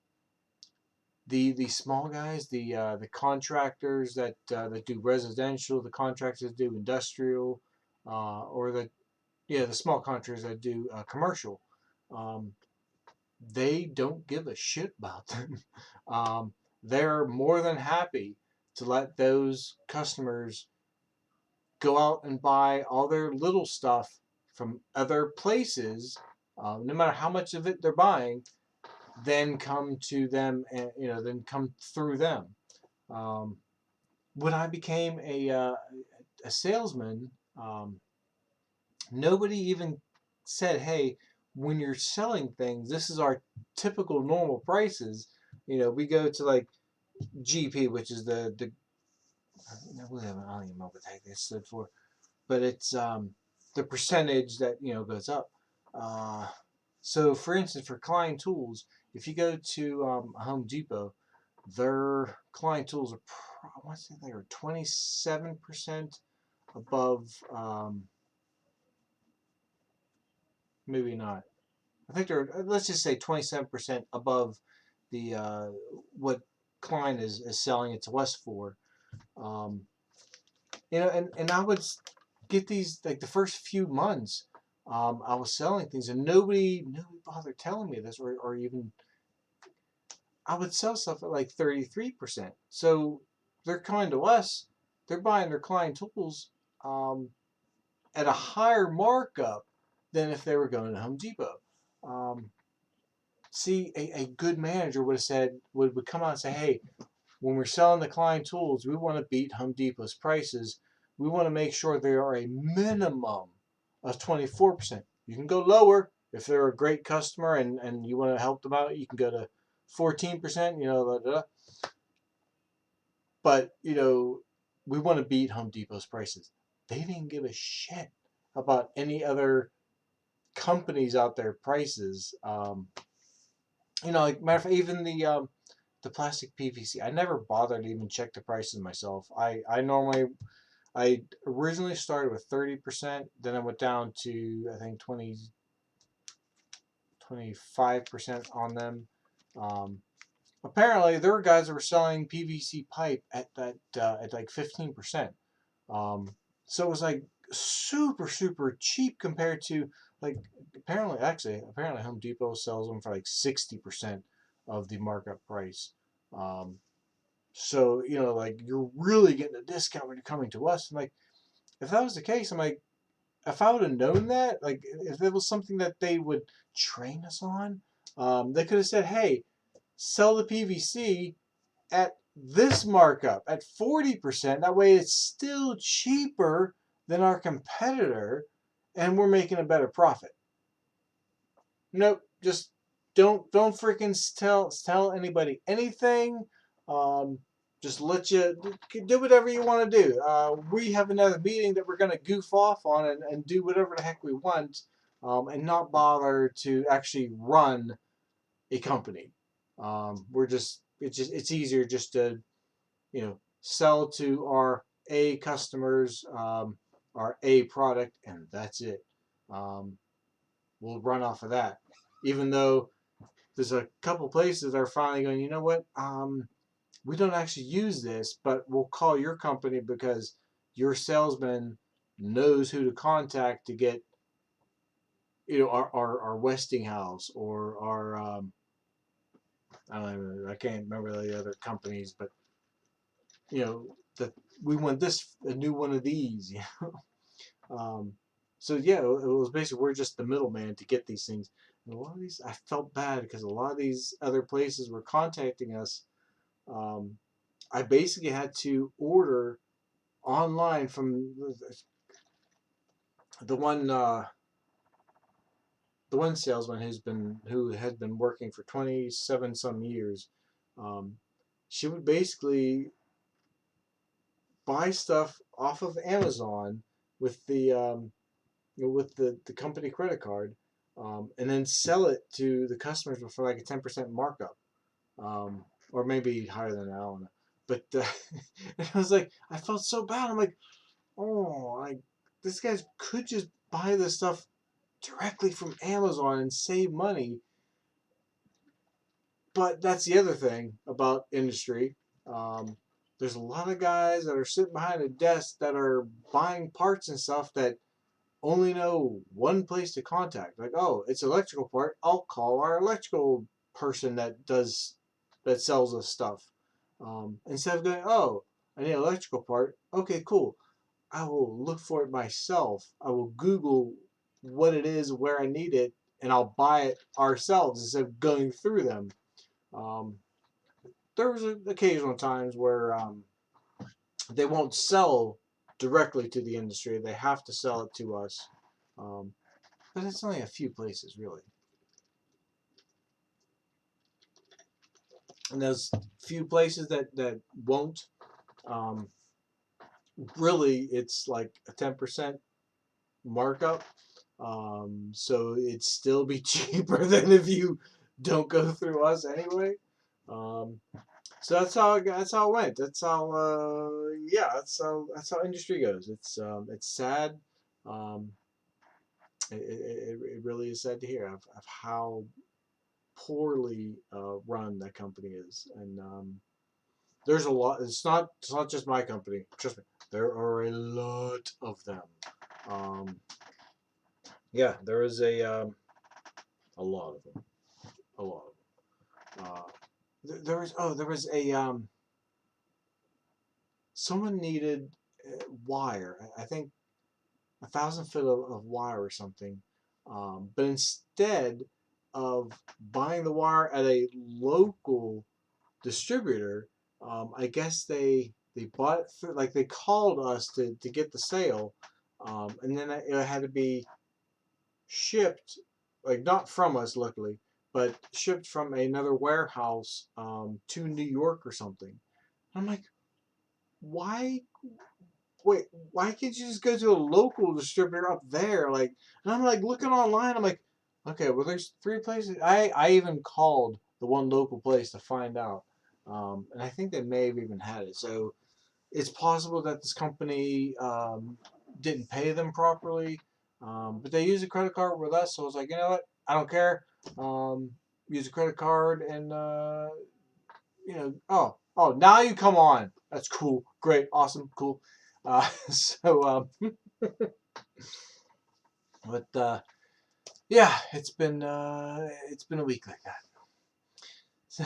the small guys, the contractors that do residential, the contractors that do industrial, or the small contractors that do commercial. Um, they don't give a shit about them. um, they're more than happy to let those customers go out and buy all their little stuff from other places, no matter how much of it they're buying, then come to them and then come through them. Um, when I became a salesman, nobody even said, "Hey, when you're selling things, this is our typical normal prices." We go to like GP, which is the I don't even know what the heck they stood for, but it's the percentage that goes up. Uh, so, for instance, for Klein Tools, if you go to Home Depot, their Klein Tools are I want to say they were 27% above. Maybe not. I think they're let's just say 27% above the what Klein is selling it to us for. Um, and I would get these like the first few months. I was selling things and nobody bothered telling me this or even I would sell stuff at like 33%. So they're coming to us, they're buying their client tools um, at a higher markup than if they were going to Home Depot. Um, See, a good manager would have said would come out and say, hey, when we're selling the Klein tools, we want to beat Home Depot's prices. We want to make sure they are a minimum of 24%. You can go lower if they're a great customer and you want to help them out. You can go to 14%. But we want to beat Home Depot's prices. They didn't give a shit about any other companies out there prices. Like matter of fact, even the plastic PVC. I never bothered to even check the prices myself. I originally started with 30%, then I went down to I think 25% on them. Um, Apparently, there were guys that were selling PVC pipe at like 15%. Um, so it was like super super cheap compared to like apparently Home Depot sells them for like 60% of the markup price. Um, So, like, you're really getting a discount when you're coming to us. I'm like, if that was the case, I'm like, if I would have known that, like, if it was something that they would train us on, they could have said, hey, sell the PVC at this markup, at 40%. That way it's still cheaper than our competitor, and we're making a better profit. Nope, just don't freaking tell anybody anything. Um, just let you do whatever you want to do. We have another meeting that we're going to goof off on and do whatever the heck we want, and not bother to actually run a company. We're just it's easier just to sell to our A customers, our A product, and that's it. Um, we'll run off of that, even though there's a couple places that are finally going, you know what? We don't actually use this, but we'll call your company because your salesman knows who to contact to get, our Westinghouse or our, I don't know, I can't remember the other companies, but, that we want a new one of these, Um, so yeah, it was basically we're just the middleman to get these things. And a lot of these, I felt bad because a lot of these other places were contacting us. Um, I basically had to order online from the one uh, the one salesman who had been working for 27 some years. Um, she would basically buy stuff off of Amazon with the company credit card, and then sell it to the customers for like a 10% markup, or maybe higher than that. I don't know. But and I was like, I felt so bad. I'm like, oh, this guy could just buy this stuff directly from Amazon and save money. But that's the other thing about industry. Um, there's a lot of guys that are sitting behind a desk that are buying parts and stuff that only know one place to contact. Like, oh, it's electrical part. I'll call our electrical person that sells us stuff. Instead of going, oh, I need an electrical part. Okay, cool. I will look for it myself. I will Google what it is, where I need it, and I'll buy it ourselves instead of going through them. Um, there was occasional times where they won't sell directly to the industry. They have to sell it to us. Um, but it's only a few places, really. And those few places that won't, um, really, it's like a 10% markup. So it'd still be cheaper than if you don't go through us anyway. Um, so that's how it went. That's how yeah, that's how industry goes. It's sad. Um, it really is sad to hear of how poorly run that company is, and there's a lot. It's not just my company. Trust me, there are a lot of them. Um, yeah, there is a lot of them. A lot of them. There was a someone needed wire. I think 1,000 foot of wire or something. But instead of buying the wire at a local distributor, I guess they bought it through, like they called us to get the sale, and then it had to be shipped, like not from us, luckily, but shipped from another warehouse to New York or something. I'm like, why? Wait, why can't you just go to a local distributor up there? Like, and I'm like looking online. I'm like, okay, well, there's three places. I even called the one local place to find out, and I think they may have even had it. So it's possible that this company didn't pay them properly, but they used a credit card with us. So I was like, you know what? I don't care. Use a credit card and oh, now you come on. That's cool, great, awesome, cool. So, but yeah, it's been a week like that. So,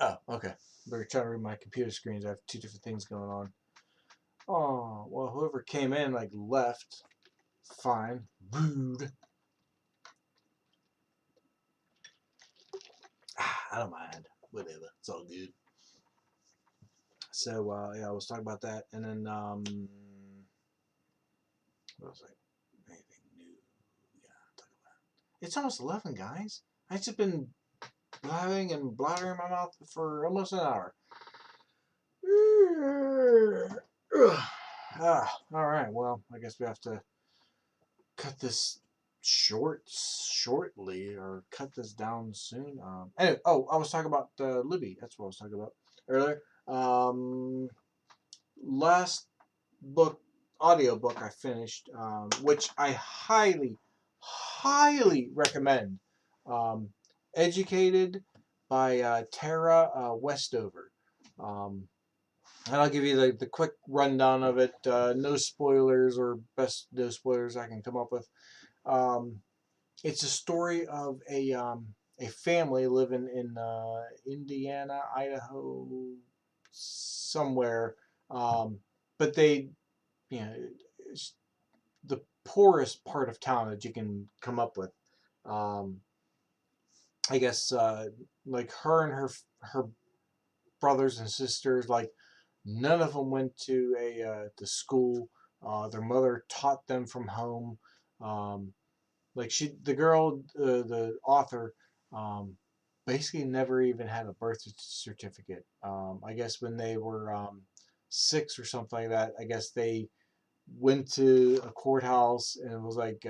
Oh, okay. We're trying to read my computer screens. I have two different things going on. Oh, well, whoever came in, like, left. Fine. Rude. I don't mind. Whatever. It's all good. So, yeah, I was talking about that. And then, what was I? Anything new? Yeah, talk about it. It's almost 11, guys. I've just been blabbing and blathering my mouth for almost an hour. All right. Well, I guess we have to cut this shortly, or cut this down soon. Anyway, oh, I was talking about Libby. That's what I was talking about earlier. Last book, audiobook I finished, which I highly recommend. Um, Educated by Tara Westover. Um, and I'll give you the quick rundown of it. No spoilers, or best no spoilers I can come up with. Um, it's a story of a family living in Indiana, Idaho, somewhere. But they, you know, it's the poorest part of town that you can come up with. Um, I guess like her and her brothers and sisters, like none of them went to the school. Their mother taught them from home. Um, like the girl, the author, um, basically never even had a birth certificate. I guess when they were 6 or something like that, I guess they went to a courthouse, and it was like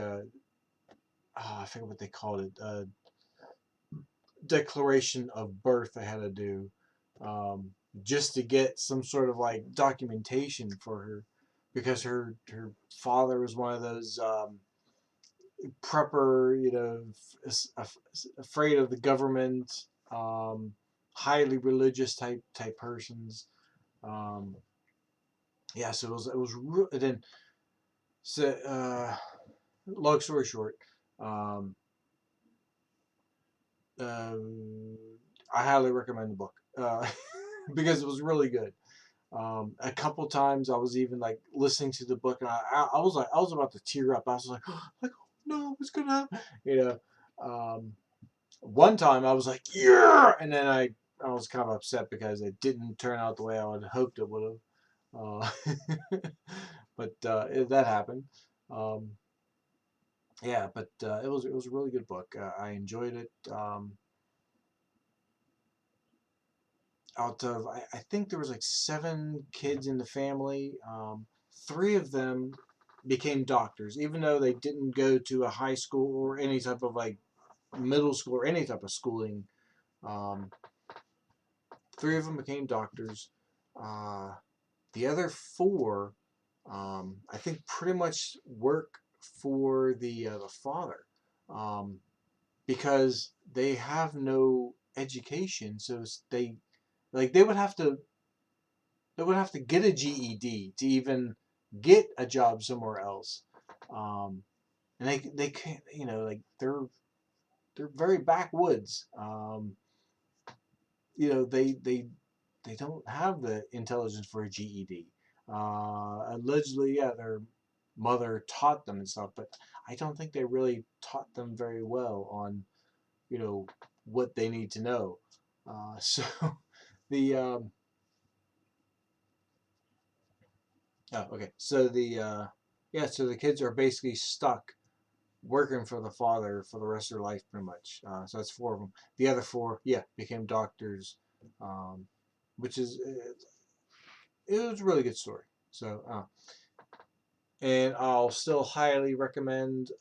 I forget what they called it, declaration of birth they had to do, um, just to get some sort of like documentation for her, because her father was one of those prepper, afraid of the government, um, highly religious type persons. Um, yeah, so then, so long story short, um, um, I highly recommend the book, because it was really good. A couple times I was even like listening to the book, and I was like, I was about to tear up. I was like, like, oh, no, what's gonna happen? You know. One time I was like, yeah, and then I was kind of upset because it didn't turn out the way I would have hoped it would have. But that happened. Um, yeah, but it was a really good book. I enjoyed it. Out of I think there was like 7 kids in the family. 3 of them became doctors, even though they didn't go to a high school or any type of like middle school or any type of schooling. Um, 3 of them became doctors. Uh, the other 4, I think, pretty much work for the father, um, because they have no education. So they like they would have to get a GED to even get a job somewhere else. Um, and they can't, like they're very backwoods. They don't have the intelligence for a GED. Allegedly, yeah, their mother taught them and stuff, but I don't think they really taught them very well on, what they need to know. So the oh, okay, so so the kids are basically stuck working for the father for the rest of their life, pretty much. So that's 4 of them. The other 4, yeah, became doctors, um, which is it was a really good story. So, and I'll still highly recommend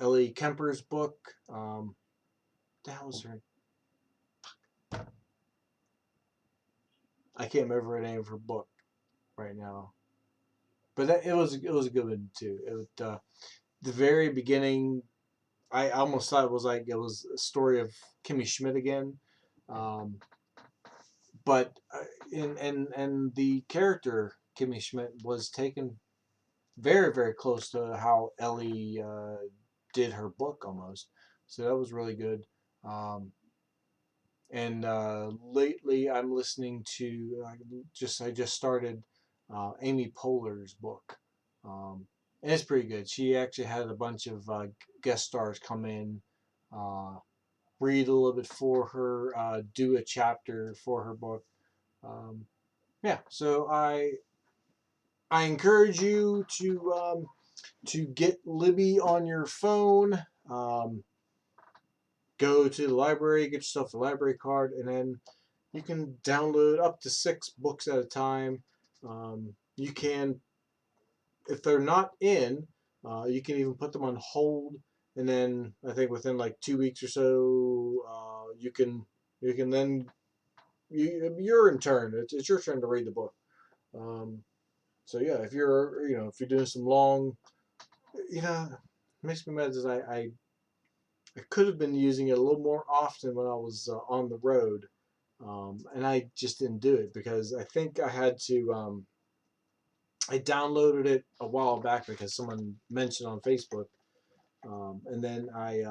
Ellie Kemper's book. The hell is her? I can't remember the name of her book right now, but it was a good one too. The very beginning, I almost thought it was a story of Kimmy Schmidt again, um, but and the character Kimmy Schmidt was taken very, very close to how Ellie did her book almost. So that was really good. Um, And lately I'm listening to I just started Amy Poehler's book, um, and it's pretty good. She actually had a bunch of guest stars come in, uh, read a little bit for her, do a chapter for her book. Um, yeah, so I encourage you to get Libby on your phone. Um, Go to the library, get yourself a library card, and then you can download up to 6 books at a time. You can, if they're not in, you can even put them on hold, and then I think within like 2 weeks or so, you can then you're in turn. It's your turn to read the book. Um, so yeah, if you're if you're doing some long, it makes me mad is I could have been using it a little more often when I was on the road, and I just didn't do it because I think I had to. I downloaded it a while back because someone mentioned on Facebook, and then I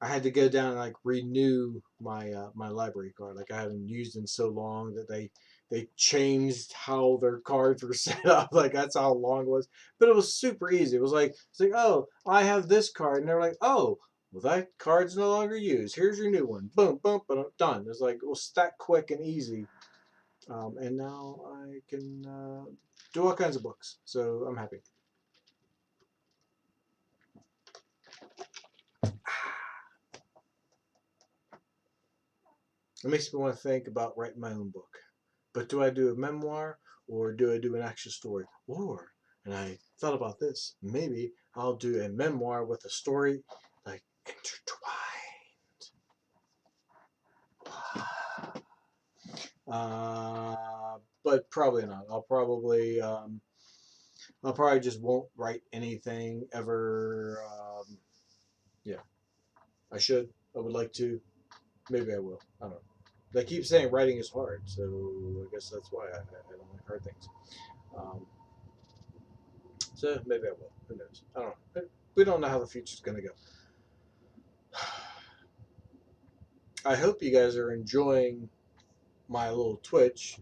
had to go down and like renew my library card. Like I hadn't used in so long that they changed how their cards were set up. Like that's how long it was. But it was super easy. It's like oh I have this card, and they're like oh well that card's no longer used. Here's your new one. Boom boom boom done. It's like it was that quick and easy. And now I can do all kinds of books. So I'm happy. It makes me want to think about writing my own book. But do I do a memoir or do I do an actual story? Or, and I thought about this, maybe I'll do a memoir with a story like intertwined. But probably not. I'll probably just won't write anything ever. Yeah, I should. I would like to. Maybe I will. I don't know. They keep saying writing is hard, so I guess that's why I don't like hard things. Um, so maybe I will. Who knows? I don't know. We don't know how the future's going to go. I hope you guys are enjoying my little Twitch,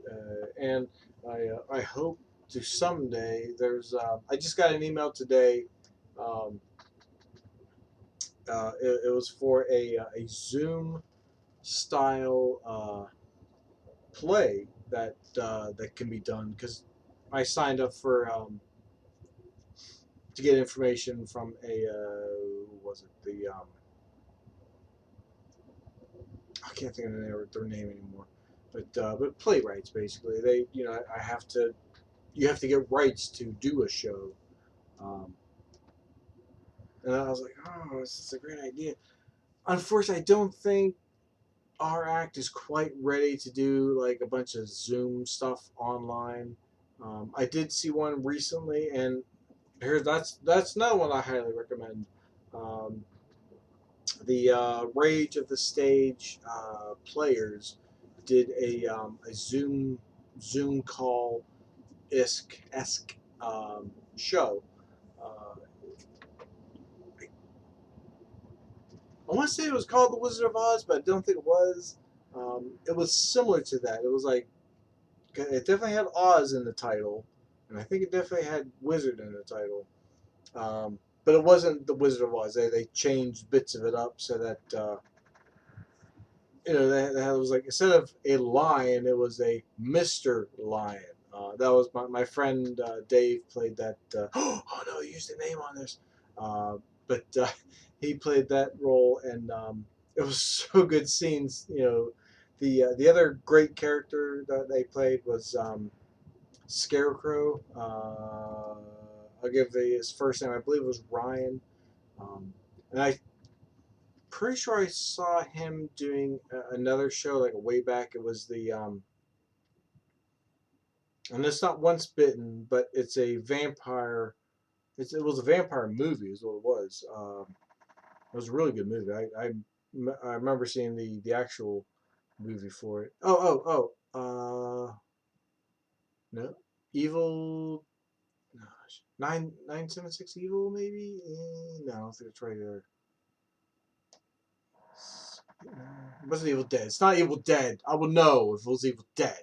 and I hope to someday. I just got an email today. Um, it was for a Zoom style play that can be done because I signed up for to get information from was it the I can't think of their name anymore, but playwrights basically. They I have to you have to get rights to do a show, um, and I was like, oh, this is a great idea. Unfortunately, I don't think our act is quite ready to do like a bunch of Zoom stuff online. I did see one recently, and here that's not one I highly recommend. Um, the Rage of the Stage players did a Zoom call esque show. Uh, I want to say it was called The Wizard of Oz, but I don't think it was. It was similar to that. It was like it definitely had Oz in the title, and I think it definitely had Wizard in the title. But it wasn't The Wizard of Oz. They changed bits of it up so that that was like instead of a lion, it was a Mr. Lion. That was my friend Dave played that. Oh no, he used the name on this, but he played that role, and it was so good scenes. The other great character that they played was Scarecrow. I'll give his first name. I believe it was Ryan, and I pretty sure I saw him doing another show like way back. It was and it's not Once Bitten, but it's a vampire. It was a vampire movie, is what it was. It was a really good movie. I remember seeing the actual movie for it. No, Evil. Gosh, 976 Evil maybe. No, I don't think it's right there. What's Evil Dead? It's not Evil Dead. I will know if it was Evil Dead.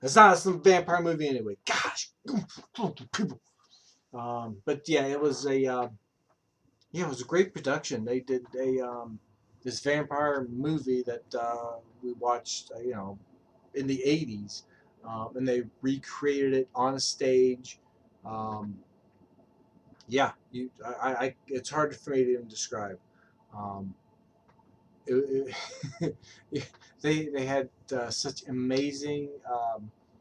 It's not some vampire movie anyway. Gosh, people. But yeah, it was a yeah, it was a great production. They did a this vampire movie that we watched, in the '80s, and they recreated it on a stage. Um, yeah, it's hard for me to even describe. Um, they had such amazing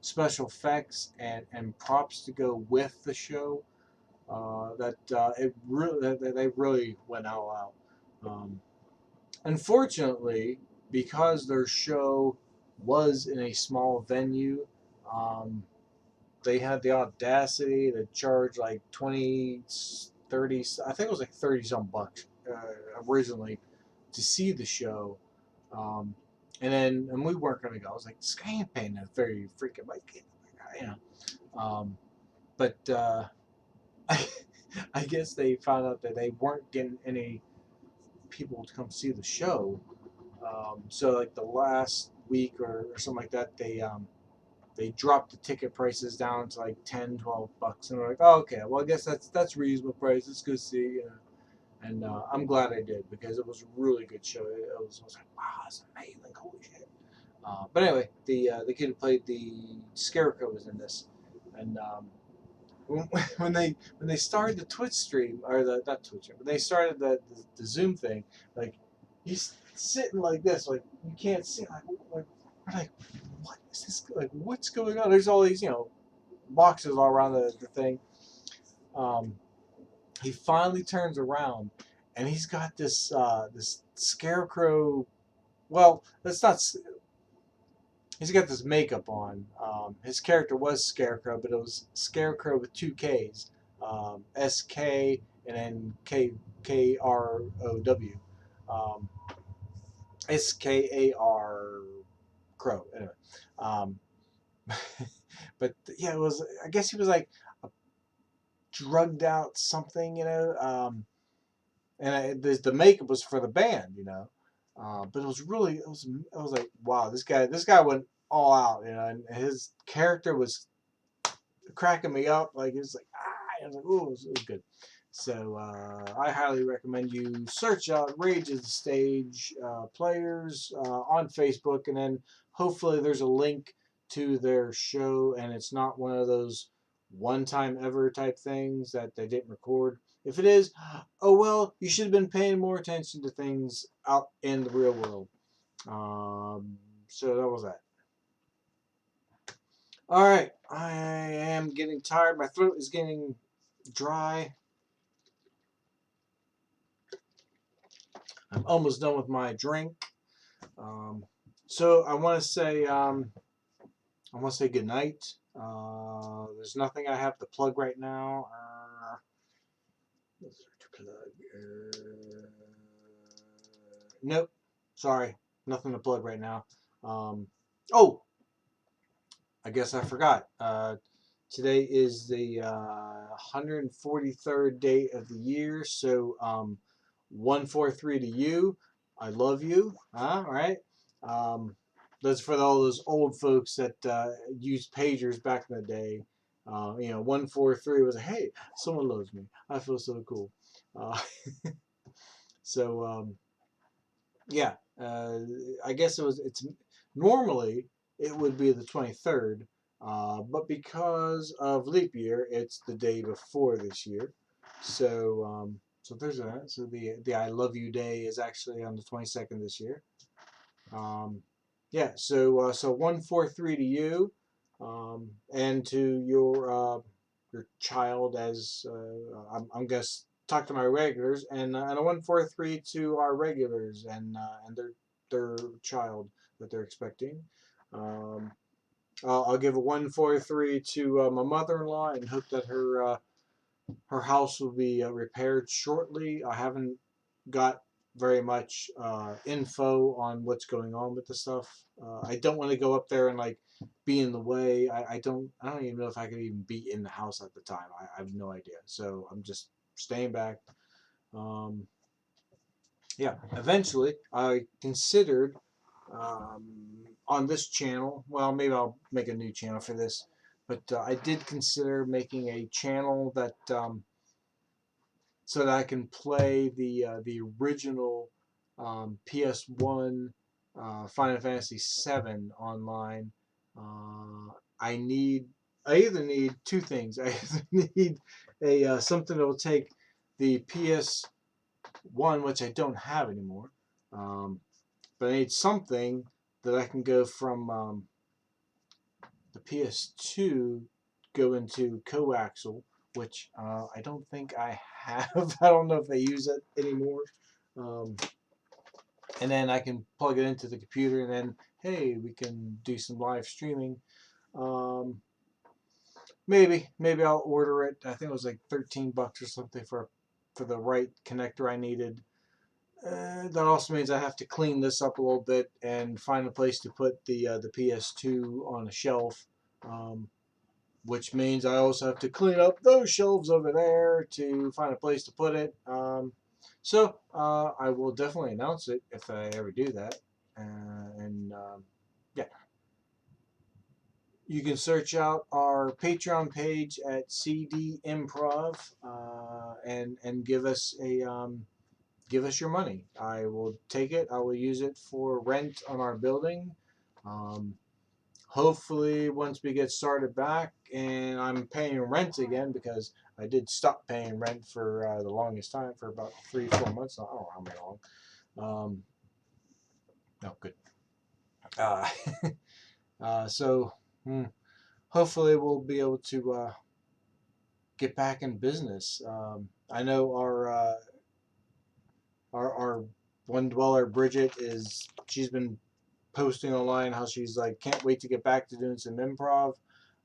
special effects and props to go with the show that it really that they really went all out. Unfortunately, because their show was in a small venue, um, they had the audacity to charge like 20, 30. I think it was like 30 some bucks originally to see the show. Um, and we weren't going to go. I was like, this guy ain't paying that very freaking, like, you know. But I, I guess they found out that they weren't getting any people to come see the show. So like the last week or something like that, they dropped the ticket prices down to like 10, 12 bucks, and we're like, oh, okay, well I guess that's reasonable price. Let's go see. And I'm glad I did because it was a really good show. I was like, wow, it's amazing, holy shit. But anyway, the kid who played the Scarecrow was in this, and when they started the Twitch stream or the not Twitch, when they started the Zoom thing, like he's sitting like this, like you can't see, like we're like, what is this? Like what's going on? There's all these boxes all around the thing. Um, he finally turns around, and he's got this Scarecrow. Well, that's not. He's got this makeup on. His character was Scarecrow, but it was Scarecrow with two Ks, SK and then KROW, um, SKAR Crow. Anyway, um, but yeah, it was. I guess he was like a drugged out something, and the makeup was for the band, but it was really it was like wow, this guy went all out, and his character was cracking me up. Like it was like I was like, ooh, it was good. So I highly recommend you search out Rage of the Stage players on Facebook, and then hopefully there's a link to their show, and it's not one of those one time ever type things that they didn't record. If it is, oh well, you should have been paying more attention to things out in the real world. So that was that. All right, I am getting tired. My throat is getting dry. I'm almost done with my drink. Um, so I want to say good night. There's nothing I have to plug right now. Nope. Sorry, nothing to plug right now. Oh, I guess I forgot. Today is the 143rd day of the year, so 143 to you. I love you. All right. Um, that's for all those old folks that used pagers back in the day. 143 was, hey, someone loves me. I feel so cool. Uh, so yeah, I guess it's normally it would be the 23rd, but because of leap year, it's the day before this year. So there's that. So the I love you day is actually on the 22nd this year. Yeah. So 143 to you, and to your child as I'm guess talk to my regulars, and a 143 to our regulars and their child that they're expecting. Um, I'll give a 143 to my mother-in-law and hope that her house will be repaired shortly. I haven't got very much info on what's going on with the stuff. I don't want to go up there and like be in the way. I don't even know if I could even be in the house at the time. I have no idea. So I'm just staying back. Um, yeah, eventually I considered um, on this channel. Well, maybe I'll make a new channel for this, but I did consider making a channel that so that I can play the original PS1 Final Fantasy VII online. Uh, I need I either need two things. I either need a something that will take the PS1, which I don't have anymore, um, but I need something that I can go from the PS2 go into coaxial, which I don't think I have. I don't know if they use it anymore. Um, and then I can plug it into the computer, and then hey, we can do some live streaming. Um, maybe I'll order it. I think it was like $13 or something for the right connector I needed. That also means I have to clean this up a little bit and find a place to put the PS2 on a shelf. Which means I also have to clean up those shelves over there to find a place to put it. So I will definitely announce it if I ever do that. And yeah, you can search out our Patreon page at Fn'Improv and give us your money. I will take it. I will use it for rent on our building. Um, Hopefully once we get started back and I'm paying rent again, because I did stop paying rent for the longest time, for about 3 4 months. I don't know how many long. No, good. uh, so hopefully we'll be able to get back in business. I know our one dweller Bridget, she's been posting online how she's like can't wait to get back to doing some improv.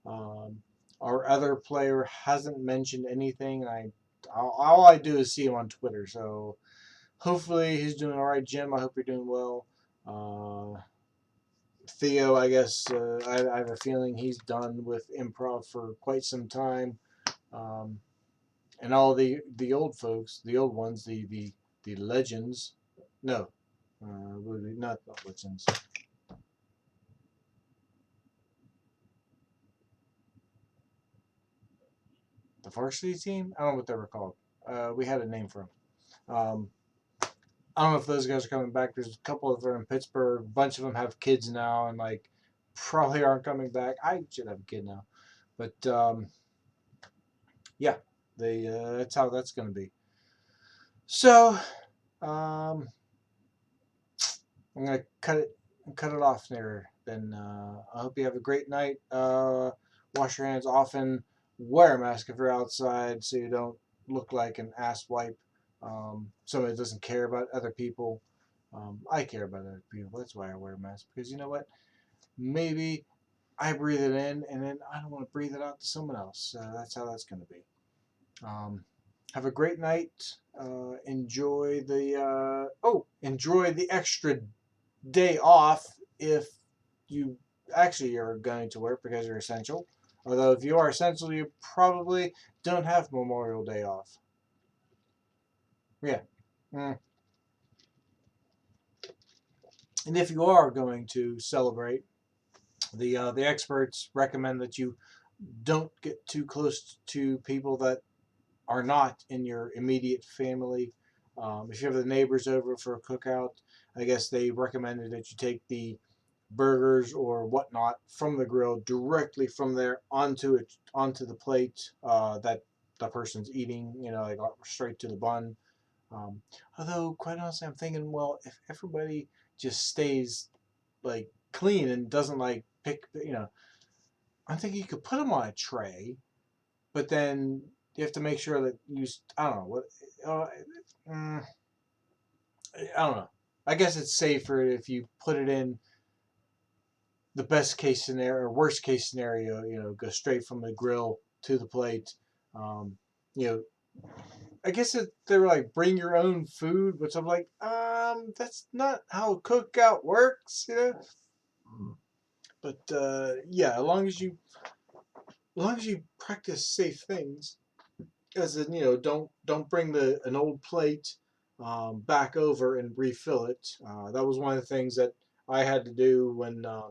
Um, our other player hasn't mentioned anything. All I do is see him on Twitter, so hopefully he's doing all right. Jim, I hope you're doing well. Theo, I guess I have a feeling he's done with improv for quite some time. Um, and all the old folks, the old ones, the legends. No, not legends. The varsity team. I don't know what they were called. We had a name for them. I don't know if those guys are coming back. There's a couple of them in Pittsburgh. A bunch of them have kids now, and like probably aren't coming back. I should have a kid now, but yeah, that's how that's going to be. So um, I'm gonna cut it off there. Then I hope you have a great night. Wash your hands often. Wear a mask if you're outside, so you don't look like an ass wipe. Somebody that doesn't care about other people. I care about other people. That's why I wear a mask, because you know what? Maybe I breathe it in, and then I don't want to breathe it out to someone else. That's how that's going to be. Um, have a great night. Enjoy the extra day off if you actually are going to work because you're essential. Although if you are essential, you probably don't have Memorial Day off. Yeah. Mm. And if you are going to celebrate, the experts recommend that you don't get too close to people that are not in your immediate family. If you have the neighbors over for a cookout, I guess they recommended that you take the burgers or whatnot from the grill directly from there onto the plate that the person's eating. You know, like straight to the bun. Um, Although, quite honestly, I'm thinking, well, if everybody just stays like clean and doesn't like pick, I'm thinking you could put them on a tray, but then you have to make sure that I don't know what. Uh, mm, I don't know. I guess it's safer if you put it in the best case scenario or worst case scenario. Go straight from the grill to the plate. Um, you know, I guess they were like bring your own food, which I'm like, that's not how cookout works. But yeah, as long as you practice safe things, as in don't bring an old plate back over and refill it. That was one of the things that I had to do when I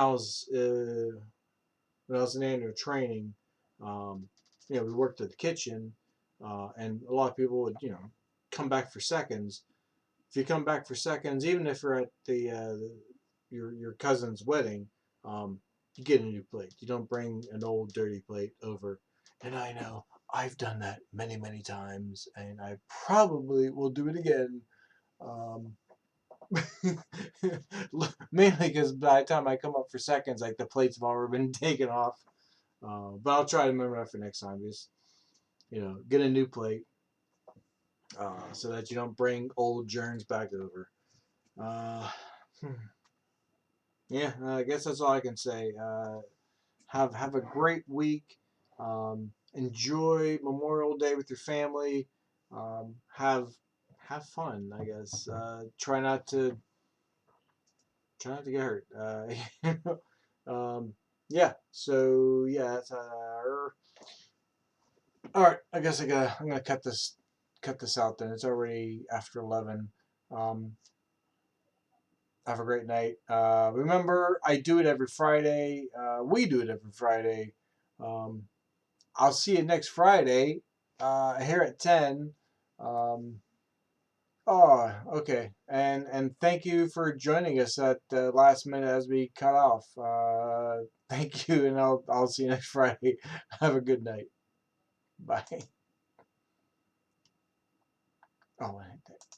was in annual training. Um, we worked at the kitchen, and a lot of people would come back for seconds. If you come back for seconds, even if you're at your cousin's wedding, you get a new plate. You don't bring an old dirty plate over. And I know I've done that many, many times, and I probably will do it again. Um, Mainly because by the time I come up for seconds, like the plates have already been taken off. But I'll try to remember that for next time. Just get a new plate so that you don't bring old germs back over. Uh, hmm. Yeah, I guess that's all I can say. Have a great week. Enjoy Memorial Day with your family. Have fun. I guess. Try not to get hurt. Yeah. So yeah. All right. I guess I'm gonna cut this out. Then it's already after 11. Um, have a great night. Remember, I do it every Friday. We do it every Friday. Um, I'll see you next Friday here at 10. Um, oh, okay. And thank you for joining us at the last minute as we cut off. Thank you, and I'll see you next Friday. Have a good night. Bye. Oh, I hate that.